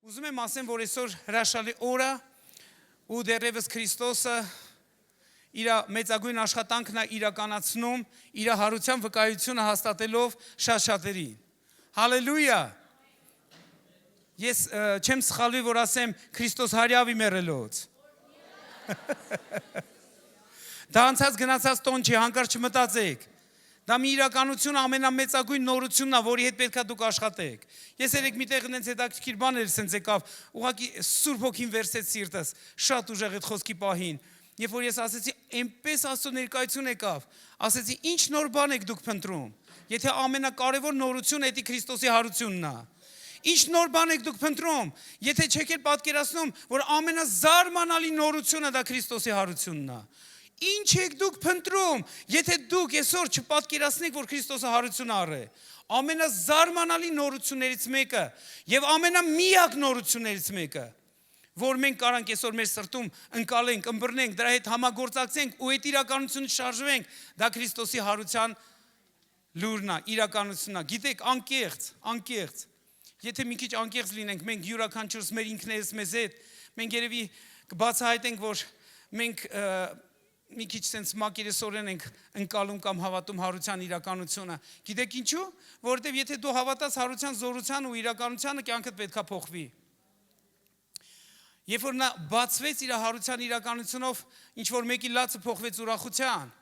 Ուզում եմ ասեմ, որ այսօր հրաշալի օր է ու դեռևս Քրիստոսը իր մեծագույն աշխատանքն է իրականացնում, իր հարության վկայությունը հաստատելով շատերի։ Հալելույա։ Ես չեմ սխալվի, որ ասեմ Քրիստոս հարյավի մեռելոց։ Դա անցած գնացած տոն չի, հանկարծ չմտածեք։ Դա մի իրականություն ամենամեծագույն նորությունն է, որի հետ պետք է դուք աշխատեք։ Ես երեք միտեղ ինձ հետաքրքիր բաներ սենց եկավ, ուղղակի Սուրբ Հոգին վերցեց սիրտս, շատ ուժեղ այդ խոսքի պահին։ Երբ որ ես ասեցի, այնպես Աստծո ներկայություն եկավ, ասեցի, ինչ նոր բան եք դուք փնտրում։ Եթե ամենակարևոր նորությունը դա Քրիստոսի հարությունն է։ Ինչ նոր բան եք դուք փնտրում։ Եթե չեք էլ պատկերացնում, որ ամենազարմանալի նորությունը դա Քրիստոսի հարությունն է։ Ինչ եք դուք փնտրում, եթե դուք այսօր չպատկերացնեք, որ Քրիստոսը հարություն առե։ Ամենազարմանալի նորություններից մեկը եւ ամենամիակ նորություններից մեկը, որ մենք կարանք այսօր մեր սրտում ընկալենք, ըմբռնենք, դրա հետ համագործակցենք ու այդ իրականությունը շարժվենք, դա Քրիստոսի հարության լուրն է, իրականությունն է։ Գիտեք, անկեղծ։ Եթե մի քիչ անկեղծ լինենք, մենք յուրաքանչյուրս մեր ինքներս մեզ հետ, մենք երևի կբացահայտենք, որ մենք մի քիչ sense մակերեսորեն ենք ընկալում կամ հավատում հարության իրականությունը։ Գիտեք ինչու? Որովհետև եթե դու հավատաս հարության զորության ու իրականությանը, կյանքդ պետքա փոխվի։ Երբ որ նա բացվեց իր հարության իրականությունով, ինչ որ մեկի լացը փոխվեց ուրախության,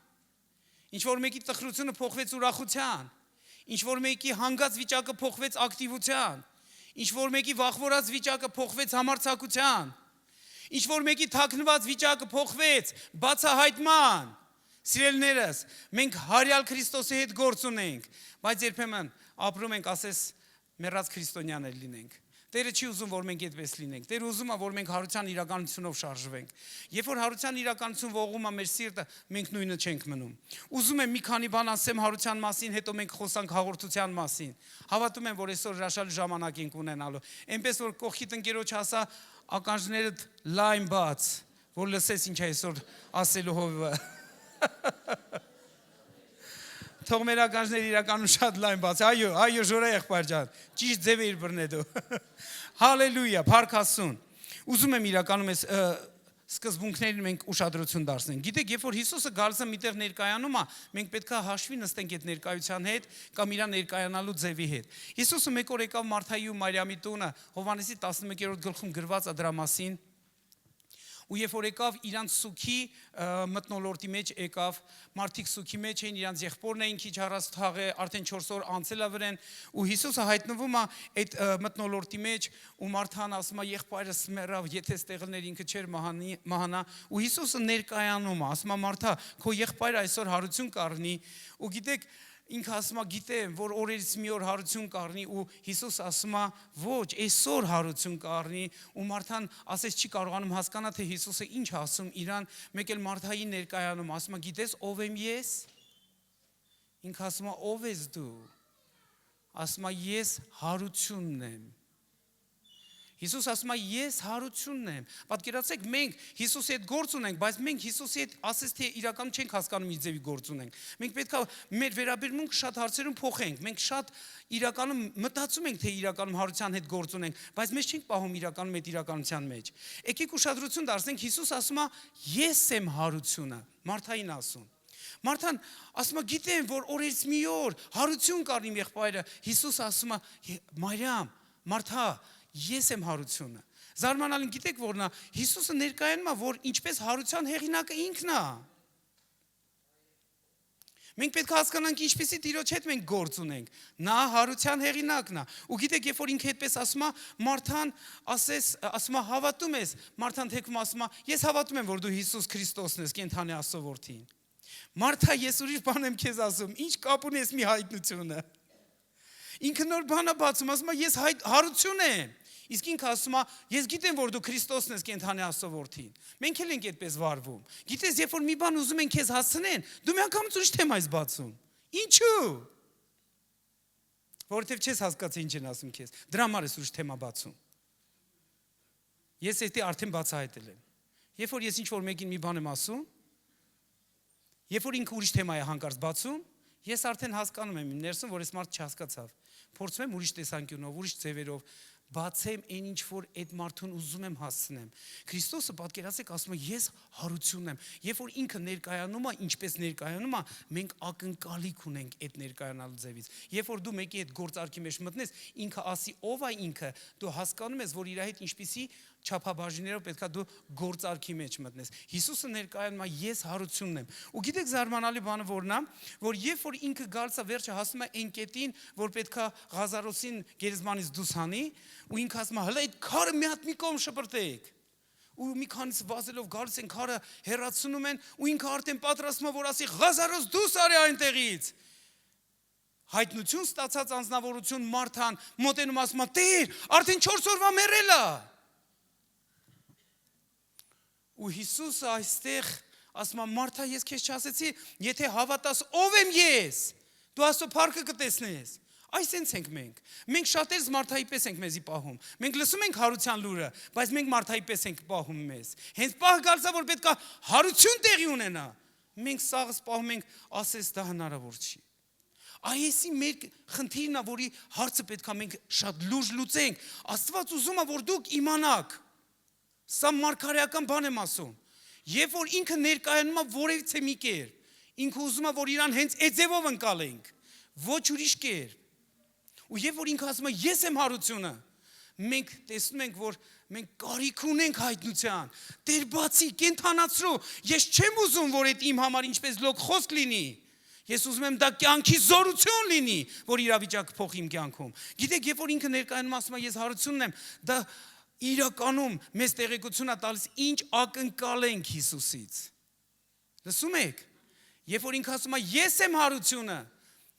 ինչ որ մեկի տխրությունը փոխվեց ուրախության, ինչ որ մեկի հանգած վիճակը փոխվեց ակտիվության, ինչ որ մեկի վախվորած վիճակը փոխվեց համարձակության, ինչ որ մեկի թաքնված վիճակը փոխվեց բացահայտման։ Սիրելիներս, մենք հարյալ Քրիստոսի հետ գործ ունենք, բայց երբեմն ապրում ենք, ասես մեռած քրիստոնյաներ լինենք։ Տերը չի ուզում, որ մենք այդպես լինենք։ Տերը ուզում է, որ մենք հարության իրականությունով շարժվենք։ Երբ որ հարության իրականություն ողում է մեր սիրտը, մենք նույնը չենք մնում։ Ուզում եմ մի քանի բան ասեմ հարության մասին, հետո մենք խոսանք հաղորդության մասին։ Հավատում եմ, որ այսօր հրաշալի ժամանակ ենք ունենալու։ Այնպես որ կողքիդ ընկերոջ ասա, ականջներդ լայն բաց, որ լսես ինչ է այսօր ասելու հովը։ Թող մեր ականջները իրականում շատ լայն բաց։ Այո, ժորա եղբայր ջան, ճիշտ ձև էիր բռնեդու։ Հալելույա, փառք Աստծուն։ Ուզում եմ իրականում այս սկզբունքներին մենք ուշադրություն դարձնենք։ Գիտեք, երբ որ Հիսուսը գալիս է միտեղ ներկայանում է, մենք պետքա հաշվի նստենք այդ ներկայության հետ կամ իր ներկայանալու ձևի հետ։ Հիսուսը մեկ օր եկավ Մարթայի ու Մարիամի տունը, Հովհաննեսի 11-րդ գլխում գրված է դրա մասին։ Ու երբ որ եկավ իրանց սուքի մթնոլորտի մեջ եկավ, մարդիկ սուքի մեջ էին, իրանց եղբորն էին քիչ առած թաղե, արդեն 4 օր անցել է վրան, ու Հիսուսը հայտնվում է այդ մթնոլորտի մեջ, ու Մարթան ասում է, եղբայրս մեռավ, եթե ստեղներ ինքը չէր մահանա, ու Հիսուսը ներկայանում է, ասում է, Մարթա, քո եղբայրը այսօր հարություն կառնի, ու գիտեք, ինքը ասում է, գիտեմ, որ օրերից մի օր հարություն կառնի, ու Հիսուս ասում է, ոչ, այսօր հարություն կառնի, ու Մարթան ասես չի կարողանում հասկանա, թե Հիսուսը ինչ ասում իրան, մեկ էլ Մարթայի ներկայանում, ասում է, գիտես ով եմ ես։ Ինքը ասում է, ով ես դու։ Ասում է, ես հարությունն եմ։ Հիսուս ասում է, ես հարությունն եմ։ Պատկերացրեք, մենք Հիսուսի հետ գործ ունենք, բայց մենք Հիսուսի հետ ասես թե իրական չենք հասկանում ինչ ձևի գործ ունենք։ Մենք պետք է մեր վերաբերմունքը շատ հարցերում փոխենք։ Մենք շատ իրականում մտածում ենք, թե իրականում հարության հետ գործ ունենք, բայց մենք չենք պահում իրականում այդ իրականության մեջ։ Եկեք ուշադրություն դարձնենք, Հիսուս ասում է, ես եմ հարությունը։ Մարթային ասում։ Մարթան ասում է, գիտեմ, որ օրերից մի օր հարություն կառնի իմ եղբայրը։ Հիսուս ասում է, Մարիամ, Մարթա, ես եմ հարությունը։ Զարմանալին գիտեք որն է, Հիսուսը ներկայանում է, որ ինչպես հարության հեղինակը ինքն է։ Մենք պետք է հասկանանք ինչպեսի Տիրոջ հետ մենք գործ ունենք։ Նա հարության հեղինակն է։ Ու գիտեք, երբ որ ինքը այդպես ասում է, Մարթան ասում է, հավատում ես։ Մարթան թեքում ասում է, ես հավատում եմ, որ դու Հիսուս Քրիստոսն ես, կենդանի Աստծո որդին։ Մարթա, ես ուրիշ բան եմ քեզ ասում, ինչ կապ ունի ես մի հայտնությունը։ Ինքը նոր բան է բացում, ասում է, ես հարություն եմ։ Իսկ ինքը ասում է, ես գիտեմ, որ դու Քրիստոսն ես, կենդանի Աստծո որդին։ Մենք էլ ենք այդպես վարվում։ Գիտես, երբ որ մի բան ուզում են քեզ հասցնեն, դու միանգամից ուրիշ թեմա ես բացում։ Ինչու՞։ Որովհետև չես հասկացել ինչ են ասում քեզ։ Դրա համար ես ուրիշ թեմա բացում։ Ես դա արդեն բացահայտել եմ։ Երբ որ ես ինչ-որ մեկին մի բան եմ ասում, երբ որ ինքը ուրիշ թեմա է հանկարծ բացում, ես արդեն հասկանում եմ իմ ներսում, որ այս մարդը չհասկացավ։ Փորձում եմ ուրիշ տեսանկյունով, ուրիշ ձևերով, բացեմ այն ինչ որ այդ մարդուն ուզում եմ հասցնեմ։ Քրիստոսը պատկերացեք ասում է ես հարություն եմ։ Երբ որ ինքը ներկայանում է, ինչպես ներկայանում է, մենք ակնկալիք ունենք այդ ներկայանալու ձևից։ Երբ որ դու մեկի հետ գործարքի մեջ մտնես, ինքը ասի ով է ինքը, դու հասկանում ես, որ իր հետ ինչպիսի չափաբաժիններով պետքա դու գործարքի մեջ մտնես։ Հիսուսը ներկայանում է ես հարությունն եմ։ Ու գիտեք զարմանալի բանը որն է, որ երբ որ ինքը գալիս է վերջը հասնում է այն կետին, որ պետքա Ղազարոսին գերեզմանից դուրս հանի, ու ինքը ասում է հələ այդ քարը մի հատ մի կողմ շպրտեք։ Ու մի քանից վազելով գալիս են քարը հեռացնում են, ու ինքը արդեն պատրաստվում է որ ասի Ղազարոս դուրս արի այնտեղից։ Հայտնություն ստացած անձնավորություն Մարթան մոտենում ասում է Տեր, արդեն 4 օրվա մեռել է։ Ու Հիսուսը այստեղ ասում է Մարթա, ես քեզ չասեցի, եթե հավատաս ով եմ ես, դու Աստծո փառքը կտեսնես։ Այսինքն ենք մենք։ Մենք շատերս Մարթայի պես ենք մեզի պահում։ Մենք լսում ենք հարության լուրը, բայց մենք Մարթայի պես ենք պահում մեզ։ Հենց պահը գալիս է որ պետք է հարություն տեղի ունենա։ Մենք սաղս պահում ենք, ասես դա հնարավոր չի։ Այսի մեր խնդիրն է, որի հարցը պետք է մենք շատ լուրջ լուծենք։ Աստված ուզում է որ դուք իմանաք։ Սա մարգարեական բան եմ ասում։ Երբ որ ինքը ներկայանում է որևիցե մի կերպ, ինքը ուզում է որ իրան հենց այդ ձևով ընկալենք, ոչ ուրիշ կերպ։ Ու երբ որ ինքը ասում է ես եմ հարությունը, մենք տեսնում ենք որ մենք կարիք ունենք հայտնության։ Տեր բացի կենթանացրու, ես չեմ ուզում որ այդ իմ համար ինչպես լոկ խոսք լինի։ Ես ուզում եմ դա կյանքի զորություն լինի, որ իրավիճակը փոխի իմ կյանքում։ Գիտեք, երբ որ ինքը ներկայանում ասում է ես հարությունն եմ, դա իրականում մեզ տեղեկություն է տալիս ինչ ակնկալենք Հիսուսից։ Լսում եք։ Երբ որ ինքը ասում է ես եմ հարությունը,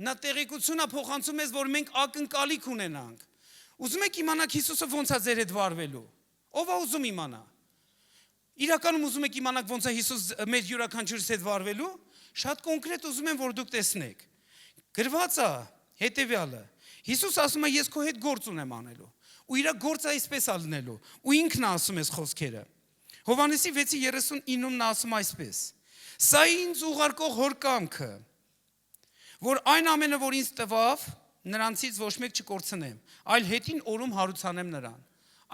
նա տեղեկություն է փոխանցում մեզ, որ մենք ակնկալիք ունենանք։ Ուզում եք իմանալ Հիսուսը ոնց է ձեր հետ վարվելու։ Ով է ուզում իմանալ։ Իրականում ուզում եք իմանալ ոնց է Հիսուս մեր յուրաքանչյուրիս հետ վարվելու։ Շատ կոնկրետ ուզում եմ որ դուք տեսնեք։ Գրված է հետևյալը։ Հիսուս ասում է ես քո հետ գործ ունեմ անելու։ Ու իր գործը այսպես է լինելու։ Ու ինքն է ասում այս խոսքերը։ Հովհաննեսի 6:39-ում նա ասում այսպես. Սա ինձ ուղարկող հոր կամքը, որ այն ամենը, որ ինձ տվավ, նրանցից ոչ մեկ չկորցնեմ, այլ հետին օրում հարուցանեմ նրան։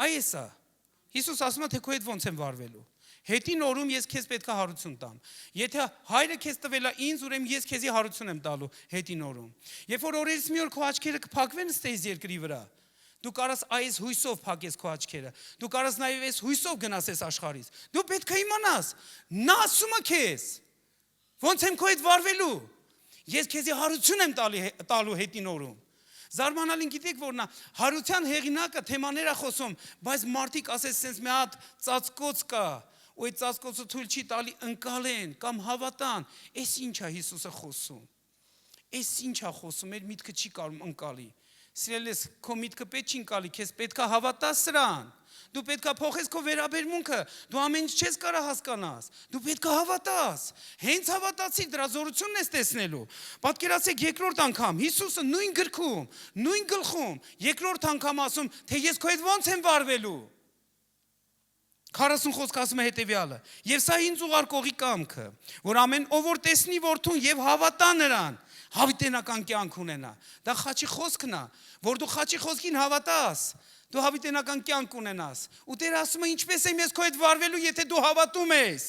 Այս է։ Հիսուս ասում է, թե քո հետ ոնց եմ վարվելու։ Հետին օրում ես քեզ պետքա հարություն տամ։ Եթե հայրը քեզ տվել է ինձ, ուրեմն ես քեզի հարություն եմ տալու հետին օրում։ Երբ որ օրերից մի օր քո աչքերը կփակվեն ստեյս երկրի վրա, դու կարաս այս հույսով փակես քո աչքերը։ Դու կարաս նաև այս հույսով գնաս այս աշխարհից։ Դու պետք է իմանաս, նա ասում է քեզ, ոնց եմ քո հետ վարվելու։ Ես քեզի հարություն եմ տալու հետին օրում։ Զարմանալին գիտեք որ նա հարության հեղինակը թեմաներ է խոսում, բայց մարդիկ ասես sense մի հատ ծածկոց կա, ու այդ ծածկոցը թույլ չի տալի ընկալեն կամ հավատան։ Էս ինչ է Հիսուսը խոսում։ Էս ինչ է խոսում, մեր միտքը չի կարող ընկալի։ Սիրելիս, քո միտքը պետք չի ընկալի, քեզ պետքա հավատաս սրան։ Դու պետքա փոխես քո վերաբերմունքը, դու ամեն ինչ չես կարող հասկանաս։ Դու պետքա հավատաս։ Հենց հավատացի դրա զորությունն ես տեսնելու։ Պատկերացեք երկրորդ անգամ Հիսուսը նույն գրքում, նույն գլխում, երկրորդ անգամ ասում, թե ես քո հետ ոնց եմ վարվելու։ 40 խոսք ասում է հետևյալը. Եվ սա ինձ ուղարկողի կամքը, որ ամեն ով որ տեսնի որդուն եւ հավատա նրան, հավիտենական կյանք ունենա։ Դա խաչի խոսքն է, որ դու խաչի խոսքին հավատաս, դու հավիտենական կյանք ունենաս։ Ու Տերը ասում է ինչպես եմ ես քո հետ վարվելու, եթե դու հավատում ես։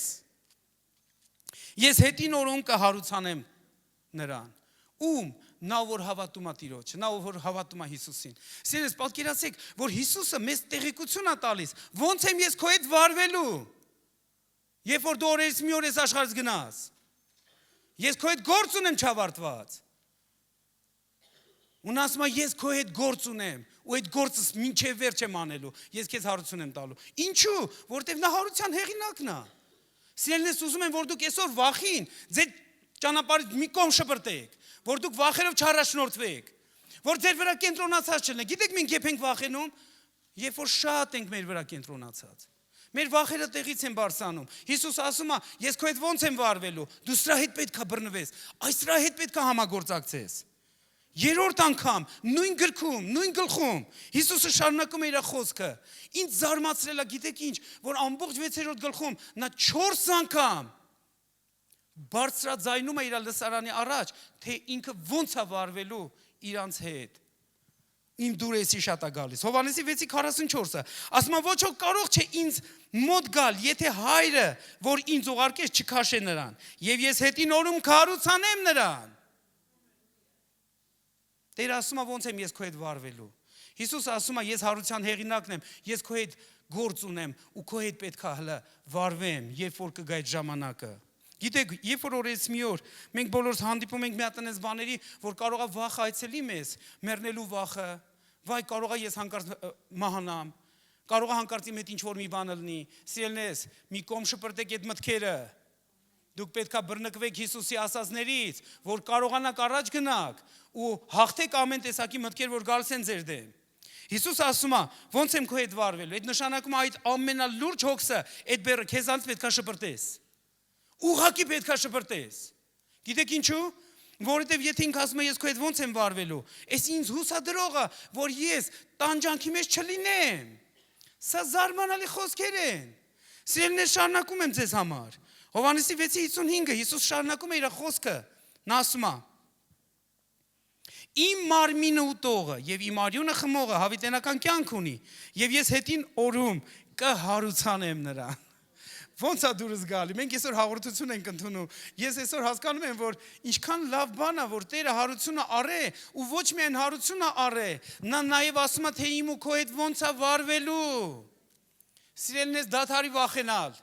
Ես հետին օրում կհարուցանեմ նրան։ Ում նա որ հավատում է Տիրոջը, նա որ հավատում է Հիսուսին։ Սիրելիս, պատկերացեք, որ Հիսուսը մեզ տեղեկություն է տալիս, ոնց եմ ես քո հետ վարվելու։ Երբ որ դու օրերից մի օր ես աշխարհից գնաս, ես քո հետ գործ ունեմ չավարտված։ Ու նա ասում է ես քո հետ գործ ունեմ, ու այդ գործս մինչև վերջ եմ անելու, ես քեզ հարություն եմ տալու։ Ինչու՞, որտեվ նա հարության հեղինակն է։ Սիրելիս, ուզում եմ որ դուք այսօր վախին ձեր ճանապարհից մի կողմ շպրտեք, որ դուք վախերով չառաջնորդվեք, որ ձեր վրա կենտրոնացած չլինեք։ Գիտեք մենք երբ ենք վախենում, երբ որ շատ ենք մեր վրա կենտրոնացած։ Մեր վախերը տեղից են բարձրանում։ Հիսուս ասում է, ես քո հետ ոնց եմ վարվելու, դու սրա հետ պետքա բռնվես, այս սրա հետ պետքա համագործակցես։ Երրորդ անգամ, նույն գրքում, նույն գլխում, Հիսուսը շարունակում է իր խոսքը։ Ինձ զարմացրել է, գիտեք ինչ, որ ամբողջ 6-րդ գլխում նա 4 անգամ բարձրաձայնում է իր լսարանի առաջ, թե ինքը ոնց է վարվելու իրանց հետ։ Իմ դուրը էսի շատ է գալիս։ Հովհաննեսի 6:44-ը ասում է ոչ ոք կարող չէ ինձ մոտ գալ, եթե հայրը, որ ինձ ուղարկեց, չքաշե նրան, եւ ես հետին օրում քարուցանեմ նրան։ Տերը ասում է ոնց եմ ես քո հետ վարվելու։ Հիսուսը ասում է ես հարության հեղինակն եմ, ես քո հետ գործ ունեմ ու քո հետ պետք է հլը վարվեմ, երբ որ կգա այդ ժամանակը։ Գիտեք, երբ որ օրից մի օր մենք բոլորս հանդիպում ենք մի հատ այնպես բաների, որ կարող է վախ այցելի մեզ, մեռնելու վախը, վայ կարող է ես հանկարծ մահանամ, կարող է հանկարծ իմ հետ ինչ-որ մի բան լինի, սիրելիներս, մի կողմ շպրտեք այդ մտքերը, դուք պետք է բռնկվեք Հիսուսի ասածներից, որ կարողանաք առաջ գնաք ու հաղթեք ամեն տեսակի մտքեր, որ գալիս են ձեր դեմ։ Հիսուսը ասում է, ոնց եմ քո հետ վարվելու, այդ նշանակում է այդ ամենալուրջ հոգսը, այդ բեռը քեզանից պետք է շպրտես։ Ուղղակի պետք է շպրտես։ Գիտեք ինչու՞։ Որովհետև եթե ինքը ասում է ես քո հետ ոնց եմ վարվելու, այս ինձ հուսադրող է, որ ես տանջանքի մեջ չլինեմ։ Սա զարմանալի խոսքեր են։ Սիրելիներ, շարունակում եմ ձեզ համար։ Հովհաննեսի 6:55-ը Հիսուս շարունակում է իր խոսքը։ Նա ասում է. Իմ մարմինը ուտողը եւ իմ արյունը խմողը հավիտենական կյանք ունի, եւ ես հետին օրում կհարուցանեմ նրան։ Ոնց է դուրս գալի։ Մենք այսօր հաղորդություն ենք ընդունում։ Ես այսօր հասկանում եմ, որ ինչքան լավ բան է, որ Տերը հարությունը առե, ու ոչ միայն հարությունը առե, նա նաև ասում է, թե իմ ու քո հետ ոնց է վարվելու։ Սիրելիներս, դադարի վախենալ։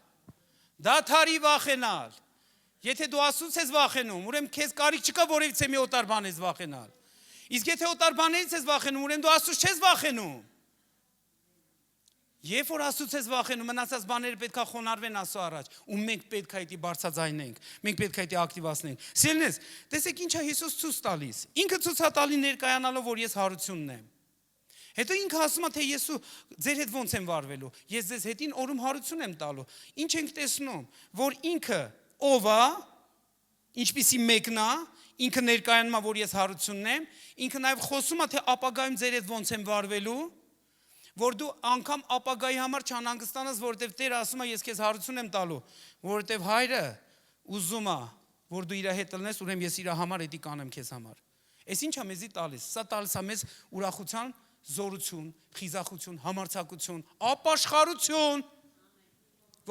Դադարի վախենալ։ Եթե դու Աստծուց ես վախենում, ուրեմն քեզ կարիք չկա որևիցե մի օտար բանից վախենալ։ Իսկ եթե օտար բաներից ես վախենում, ուրեմն դու Աստծուց չես վախենում։ Երբ որ Աստծուց ես վախենում, մնացած բաները պետք է խոնարհվեն Աստծո առաջ, ու մենք պետք է դա բարձրաձայնենք, մենք պետք է դա ակտիվացնենք։ Սիրելիներս, տեսեք ինչ է Հիսուս ցույց տալիս։ Ինքը ցույց է տալի ներկայանալով, որ ես հարությունն եմ։ Հետո ինքը ասում է, թե ես ու ձեր հետ ոնց եմ վարվելու։ Ես ձեզ հետին օրում հարություն եմ տալու։ Ինչ ենք տեսնում, որ ինքը ով է, ինչպիսի մեկն է, ինքը ներկայանում է, որ ես հարությունն եմ, ինքը նաև խոսում է, թե ապագայում ձեր հետ ոնց եմ վարվելու, որ դու անգամ ապագայի համար չանհանգստանաս, որովհետև Տերը ասում է, ես քեզ հարություն եմ տալու, որովհետև հայրը ուզում է, որ դու իր հետ լինես, ուրեմն ես իր համար դա կանեմ քեզ համար։ Այս ինչ է մեզի տալիս։ Սա տալիս է մեզ ուրախության, զորություն, խիզախություն, համարձակություն, ապաշխարություն,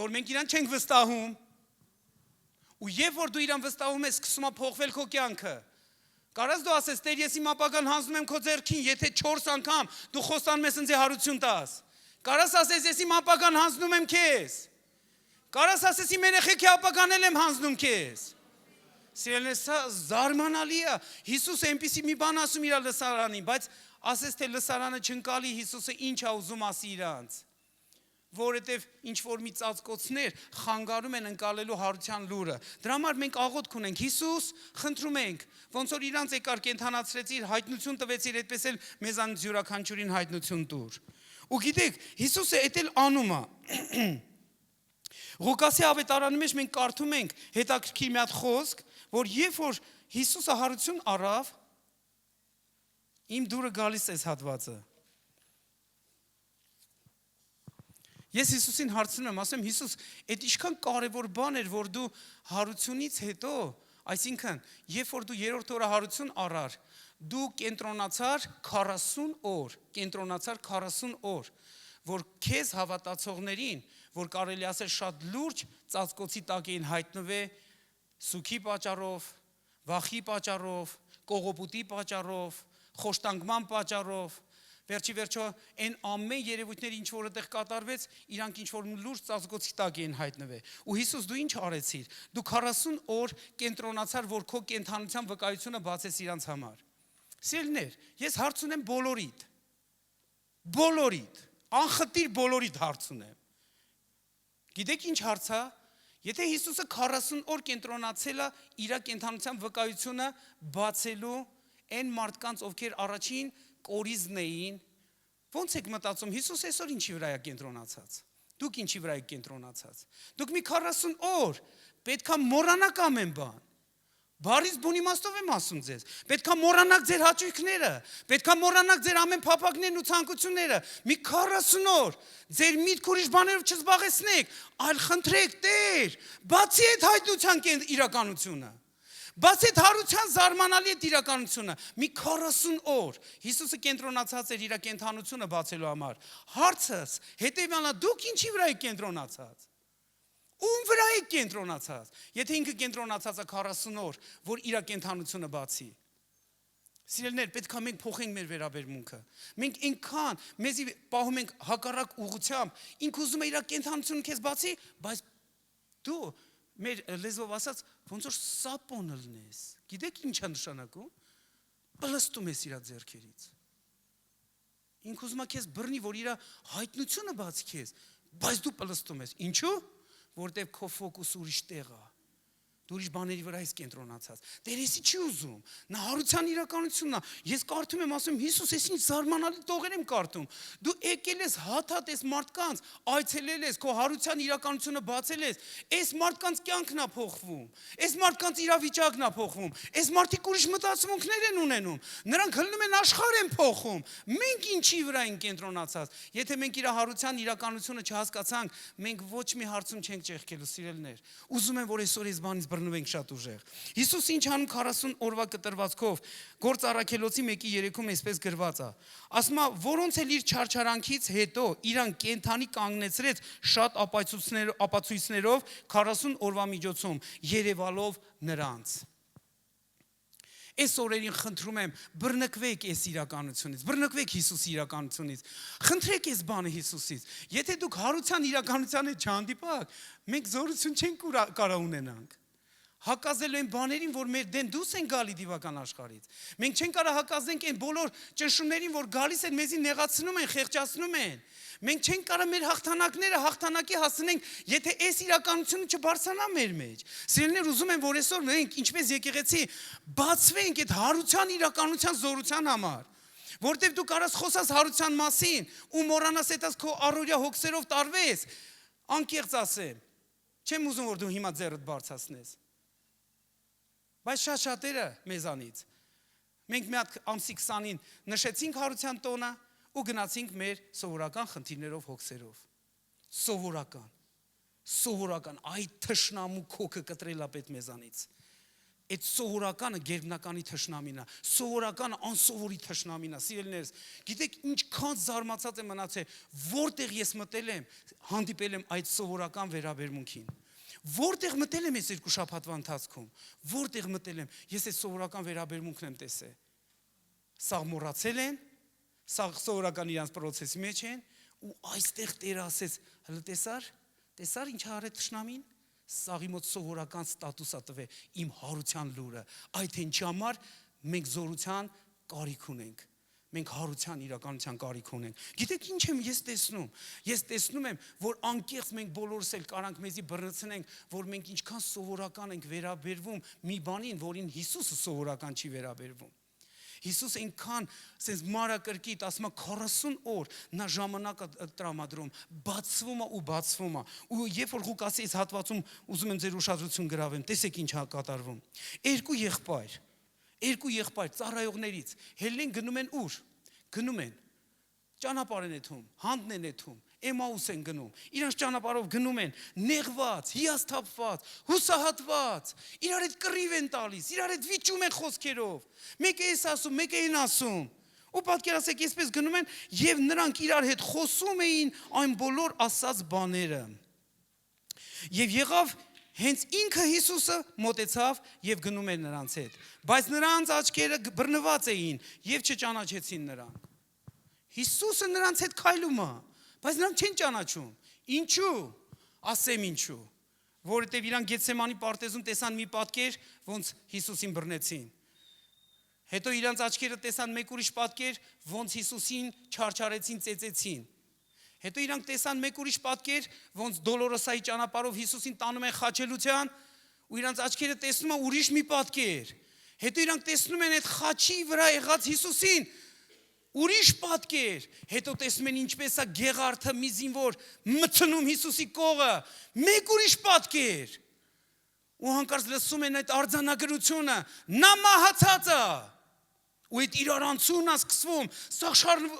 որ մենք իրան չենք վստահում։ Ու երբ որ դու իրան վստահում ես, սկսում է փոխվել քո կյանքը։ Կարաս դու ասես, Տեր, ես իմ ապագան հանձնում եմ քո ձեռքին, եթե 4 անգամ դու խոստանում ես ինձ հարություն տաս։ Կարաս ասես, ես իմ ապագան հանձնում եմ քեզ։ Կարաս ասես, իմ երեխեքի ապագան եմ հանձնում քեզ։ Սիրելիներս, սա զարմանալի է։ Հիսուսը այնպիսի մի բան ասում իր լսարանին, բայց ասես թե լսարանը չընկալի Հիսուսը ինչ է ուզում ասի իրանց։ Որովհետև ինչ որ մի ծածկոցներ խանգարում են ընկալելու հարության լուրը։ Դրա համար մենք աղոթք ունենք, Հիսուս, խնդրում ենք, ոնց որ իրանց եկար կենթանացրեցիր, հայտնություն տվեցիր, այդպես էլ մեզանից յուրաքանչյուրին հայտնություն տուր։ Ու գիտեք, Հիսուսը էդ էլ անում է։ Ղուկասի ավետարանի մեջ մենք կարդում ենք հետաքրքիր մի հատ խոսք, որ երբ որ Հիսուսը հարություն առավ, իմ դուրը գալիս է հատվածը։ Ես Հիսուսին հարցնում եմ, ասում եմ, Հիսուս, այդ ինչքան կարևոր բան էր, որ դու հարությունից հետո, այսինքն, երբ որ դու երրորդ օրը հարություն առար, դու կենտրոնացար 40 օր, որ քեզ հավատացողներին, որ կարելի ասել շատ լուրջ ծածկոցի տակ էին հայտնվել սուքի պատճառով, վախի պատճառով, կողոպուտի պատճառով, խոշտանգման պատճառով, վերջի վերջո այն ամեն երևույթները ինչ որ այդտեղ կատարվեց, իրանք ինչ որ լուրջ ծածկոցի տակ էին հայտնվել։ Ու Հիսուս, դու ինչ արեցիր։ Դու 40 օր կենտրոնացար, որ քո կենթանության վկայությունը բացես իրանց համար։ Սիրելիներ, ես հարց ունեմ բոլորիդ, անխտիր բոլորիդ հարց ունեմ։ Գիտեք ինչ հարց է։ Եթե Հիսուսը 40 օր կենտրոնացել է իր կենթանության վկայությունը բացելու այն մարդկանց, ովքեր առաջին կորիզն էին, ոնց եք մտածում, Հիսուս այսօր ինչի վրա է կենտրոնացած։ Դուք ինչի վրա եք կենտրոնացած։ Դուք մի 40 օր պետքա մոռանաք ամեն բան։ Բարից բուն իմաստով եմ ասում ձեզ։ Պետքա մոռանաք ձեր հաճույքները, պետքա մոռանաք ձեր ամեն փափագներն ու ցանկությունները։ Մի 40 օր ձեր միտք ուրիշ բաներով չզբաղեցնեք, այլ խնդրեք Տեր, բացի այդ հայտնության իրականությունը։ Բայց այդ հարության զարմանալի է իրականությունը։ Մի 40 օր Հիսուսը կենտրոնացած էր իր կենթանությունը բացելու համար։ Հարցս հետևյալն է, դուք ինչի վրա եք կենտրոնացած։ Ում վրա եք կենտրոնացած։ Եթե ինքը կենտրոնացած է 40 օր, որ իր կենթանությունը բացի։ Սիրելիներ, պետք է մենք փոխենք մեր վերաբերմունքը։ Մենք այնքան մեզի պահում ենք հակառակ ուղղությամբ, ինքը ուզում է իր կենթանությունը քեզ բացի, բայց դու մեր լեզվով ասած ոնց որ սապոնը լնես։ Գիտեք ինչ է նշանակում։ Պլստում ես իր ձեռքերից։ Ինքը ուզում է քեզ բռնի, որ իր հայտնությունը բացի քեզ, բայց դու պլստում ես։ Ինչու՞։ Որտեվ քո ֆոկուսը ուրիշ տեղ է։ Դու ուրիշ բաների վրա ես կենտրոնացած։ Տերեսի չի ուզում։ Նա հարության իրականությունն է։ Ես կարդում եմ, ասում Հիսուս, ես ինչ զարմանալի տողեր եմ կարդում։ Դու եկել ես հաթաթ ես մարդկանց, այցելել ես, քո հարության իրականությունը բացել ես։ Այս մարդկանց կյանքն է փոխվում։ Այս մարդկանց իրավիճակն է փոխվում։ Այս մարդիկ ուրիշ մտածմունքներ են ունենում։ Նրանք հլնում են աշխարհ են փոխում։ Մենք ինչի վրա ենք կենտրոնացած։ Եթե մենք իր հարության իրականությունը չհասկացանք, մենք ոչ մի հարցում չենք ճեղքելու, սիրելիներ։ Ուզում եմ, որ այսօր այս բանից բռնվենք շատ ուժեղ։ Հիսուս ինչ անում 40 օրվա կտրվածքով, Գործ Առաքելոցի 1:3-ում այսպես գրված է։ Ասում է, որոնց էլ իր չարչարանքից հետո իրան կենթանի կանգնեցրեց շատ ապացույցներով 40 օրվա միջոցում, երևալով նրանց։ Այս օրերին խնդրում եմ, բռնկվեք այս իրականությունից, բռնկվեք Հիսուսի իրականությունից, խնդրեք այս բանը Հիսուսից։ Եթե դուք հարության իրականության հետ չհանդիպաք, մենք զորություն չենք կարող ունենանք։ Հակազելու այն բաներին, որ մեր դեն դուրս են գալի դիվական աշխարհից։ Մենք չենք կարող հակազենք այն բոլոր ճնշումներին, որ գալիս են, մեզի նեղացնում են, խեղճացնում են։ Մենք չենք կարող մեր հաղթանակները հաղթանակի հասնենք, եթե այս իրականությունը չբարձրանա մեր մեջ։ Սիրելիներ, ուզում եմ, որ այսօր մենք ինչպես եկեղեցի բացվենք այդ հարության իրականության զորության համար։ Որտեվ դու կարաս խոսած հարության մասին ու մոռանաս այդպես քո առօրյա հոգսերով տարվես, անկեղծ ասեմ։ Չեմ ուզում, որ դու հիմա ձեռդ բարձրացնես։ Բայց շատերը մեզանից մենք մի հատ ամսի 20-ին նշեցինք հարության տոնը ու գնացինք մեր սովորական խնդիրներով հոգսերով։ Սովորական, այդ թշնամու քոքը կտրելա պետ մեզանից։ Այդ սովորականը գերբնականի թշնամին է, սովորականը անսովորի թշնամին է, սիրելիներս, գիտեք ինչքան զարմացած եմ մնացել, որտեղ ես մտել եմ, հանդիպել եմ այդ սովորական վերաբերմունքին։ Որտեղ մտել եմ ես 2 շաբաթվա ընթացքում, որտեղ մտել եմ, ես այս սովորական վերաբերմունքն եմ տեսել։ Սաղ մոռացել են, սաղ սովորական իրանց պրոցեսի մեջ են, ու այստեղ Տերը ասեց, հələ տեսար ինչ արեց թշնամին, սաղի մոտ սովորական ստատուս է տվել իմ հարության լուրը, այդ ինչի համար մենք զորության կարիք ունենք։ Մենք հարության իրականության կարիք ունենք։ Գիտեք ինչ եմ ես տեսնում։ Ես տեսնում եմ, որ անկեղծ մենք բոլորս էլ կարանք մեզի բռնցնենք, որ մենք ինչքան սովորական ենք վերաբերվում մի բանին, որին Հիսուսը սովորական չի վերաբերվում։ Հիսուս այնքան sense մարակրկիտ, ասում է 40 օր նա ժամանակ տրամադրում, բացվում է։ Ու երբ որ Ղուկասի այս հատվածում ուզում եմ ձեր ուշադրություն գրավեմ, տեսեք ինչ կատարվում։ Երկու եղբայր ծառայողներից Հելլեն գնում են ուր։ Գնում են ճանապարհ են եթում, հանդն են եթում, Էմաուս են գնում։ Իրանց ճանապարհով գնում են նեղված, հիասթափված, հուսահատված, իրար հետ կռիվ են տալիս, իրար հետ վիճում են խոսքերով։ Մեկը էս ասում, մեկը այն ասում։ Ու պատկերացեք, այսպես գնում են եւ նրանք իրար հետ խոսում էին այն բոլոր ասած բաները։ Եվ եղավ հենց ինքը Հիսուսը մոտեցավ եւ գնում էր նրանց հետ, բայց նրանց աչքերը բռնված էին եւ չճանաչեցին նրան։ Հիսուսը նրանց հետ քայլում է, բայց նրանք չեն ճանաչում։ Ինչու՞։ Ասեմ ինչու։ Որովհետեւ իրանք Գեթսեմանի պարտեզում տեսան մի պատկեր, ոնց Հիսուսին բռնեցին։ Հետո իրանց աչքերը տեսան մեկ ուրիշ պատկեր, ոնց Հիսուսին չարչարեցին, ծեծեցին։ Հետո իրանք տեսան մեկ ուրիշ պատկեր, ոնց Դոլորոսայի ճանապարհով Հիսուսին տանում են խաչելության, ու իրանք աչքերը տեսնում են ուրիշ մի պատկեր։ Հետո իրանք տեսնում են այդ խաչի վրա եղած Հիսուսին, ուրիշ պատկեր։ Հետո տեսնում են ինչպես է գեղարդը մի զինվոր մտնում Հիսուսի կողը, մեկ ուրիշ պատկեր։ Ու հանկարծ լսում են այդ արձանագրությունը, նա մահացած է։ Ու այդ իրար անցումն է սկսվում, սա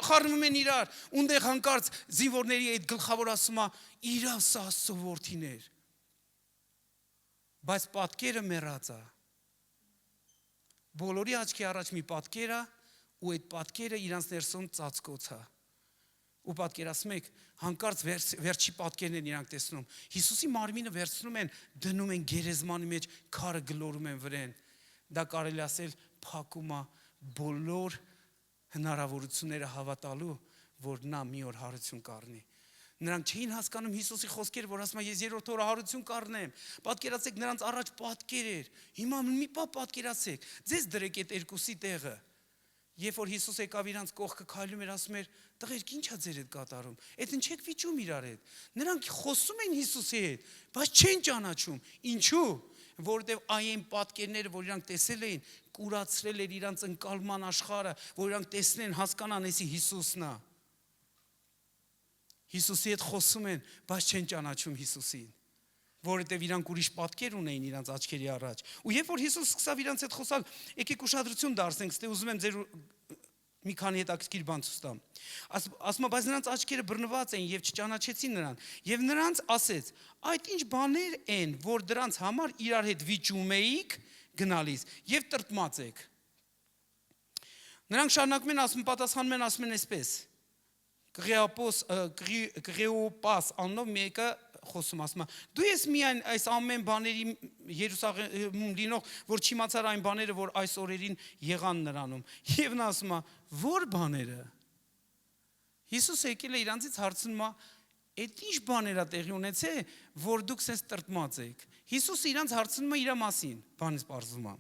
խառնում են իրար, ունդեղ հանկարծ զինվորների այդ գլխավոր ասում է, իրա սա Աստծո որդին էր։ Բայց պատկերը մեռած է։ Բոլորի աչքի առաջ մի պատկեր է, ու այդ պատկերը իրանց ներսում ծածկոց է։ Ու պատկերացնում եք, հանկարծ վերջի պատկերն են իրանք տեսնում։ Հիսուսի մարմինը վերցնում են, դնում են գերեզմանի մեջ, քարը գլորում են վրան։ Դա կարելի ասել փակում է բոլոր հնարավորությունները հավատալու, որ նա մի օր հարություն կառնի։ Նրանք չէին հասկանում Հիսուսի խոսքերը, որ ասում է ես երրորդ օրը հարություն կառնեմ։ Պատկերացեք, նրանց առաջ պատկեր էր։ Հիմա մի պահ պատկերացեք, ձեզ դրեք այդ երկուսի տեղը։ Երբ որ Հիսուս եկավ իրանց կողքը քայլում էր, ասում էր. «Տղերք, ի՞նչ է ձեր հետ կատարում։ Այդ ինչ եք վիճում իրար հետ»։ Նրանք խոսում են Հիսուսի հետ, բայց չեն ճանաչում։ Ինչու՞։ Որովհետև այն պատկերները, որ իրանք տեսել էին, կուրացրել էր իրանց ընկալման աշխարհը, որ իրանք տեսնեն, հասկանան, էսի Հիսուսն է։ Հիսուսի հետ խոսում են, բայց չեն ճանաչում Հիսուսին, որովհետև իրանք ուրիշ պատկեր ունեին իրանց աչքերի առաջ։ Ու երբ որ Հիսուս սկսավ իրանց հետ խոսալ, եկեք ուշադրություն դարձնենք, ստե ուզում եմ ձեր մի քանի հետաքրքիր բան ցույց տամ։ Ասում է, բայց նրանց աչքերը բռնված էին եւ չճանաչեցին նրան։ Եվ նրանց ասեց. «Այդ ինչ բաներ են, որ դրանց համար իրար հետ վիճում էիք գնալիս եւ տրտմած եք»։ Նրանք շարունակում են ասում, պատասխանում են, ասում են այսպես. Կղեոպաս աննով մեկը խոսում, ասում է. «Դու ես միայն այս ամեն բաների Երուսաղեմում լինող, որ չիմացար այն բաները, որ այս օրերին եղան նրանում»։ Եվ նա ասում է. «Որ բաները»։ Հիսուսը եկել է իրանցից հարցնում է. «Այդ ինչ բաներ է տեղի ունեցել, որ դուք sense տրտմած եք»։ Հիսուսը իրանց հարցնում է իր մասին, բանից պարզվում է։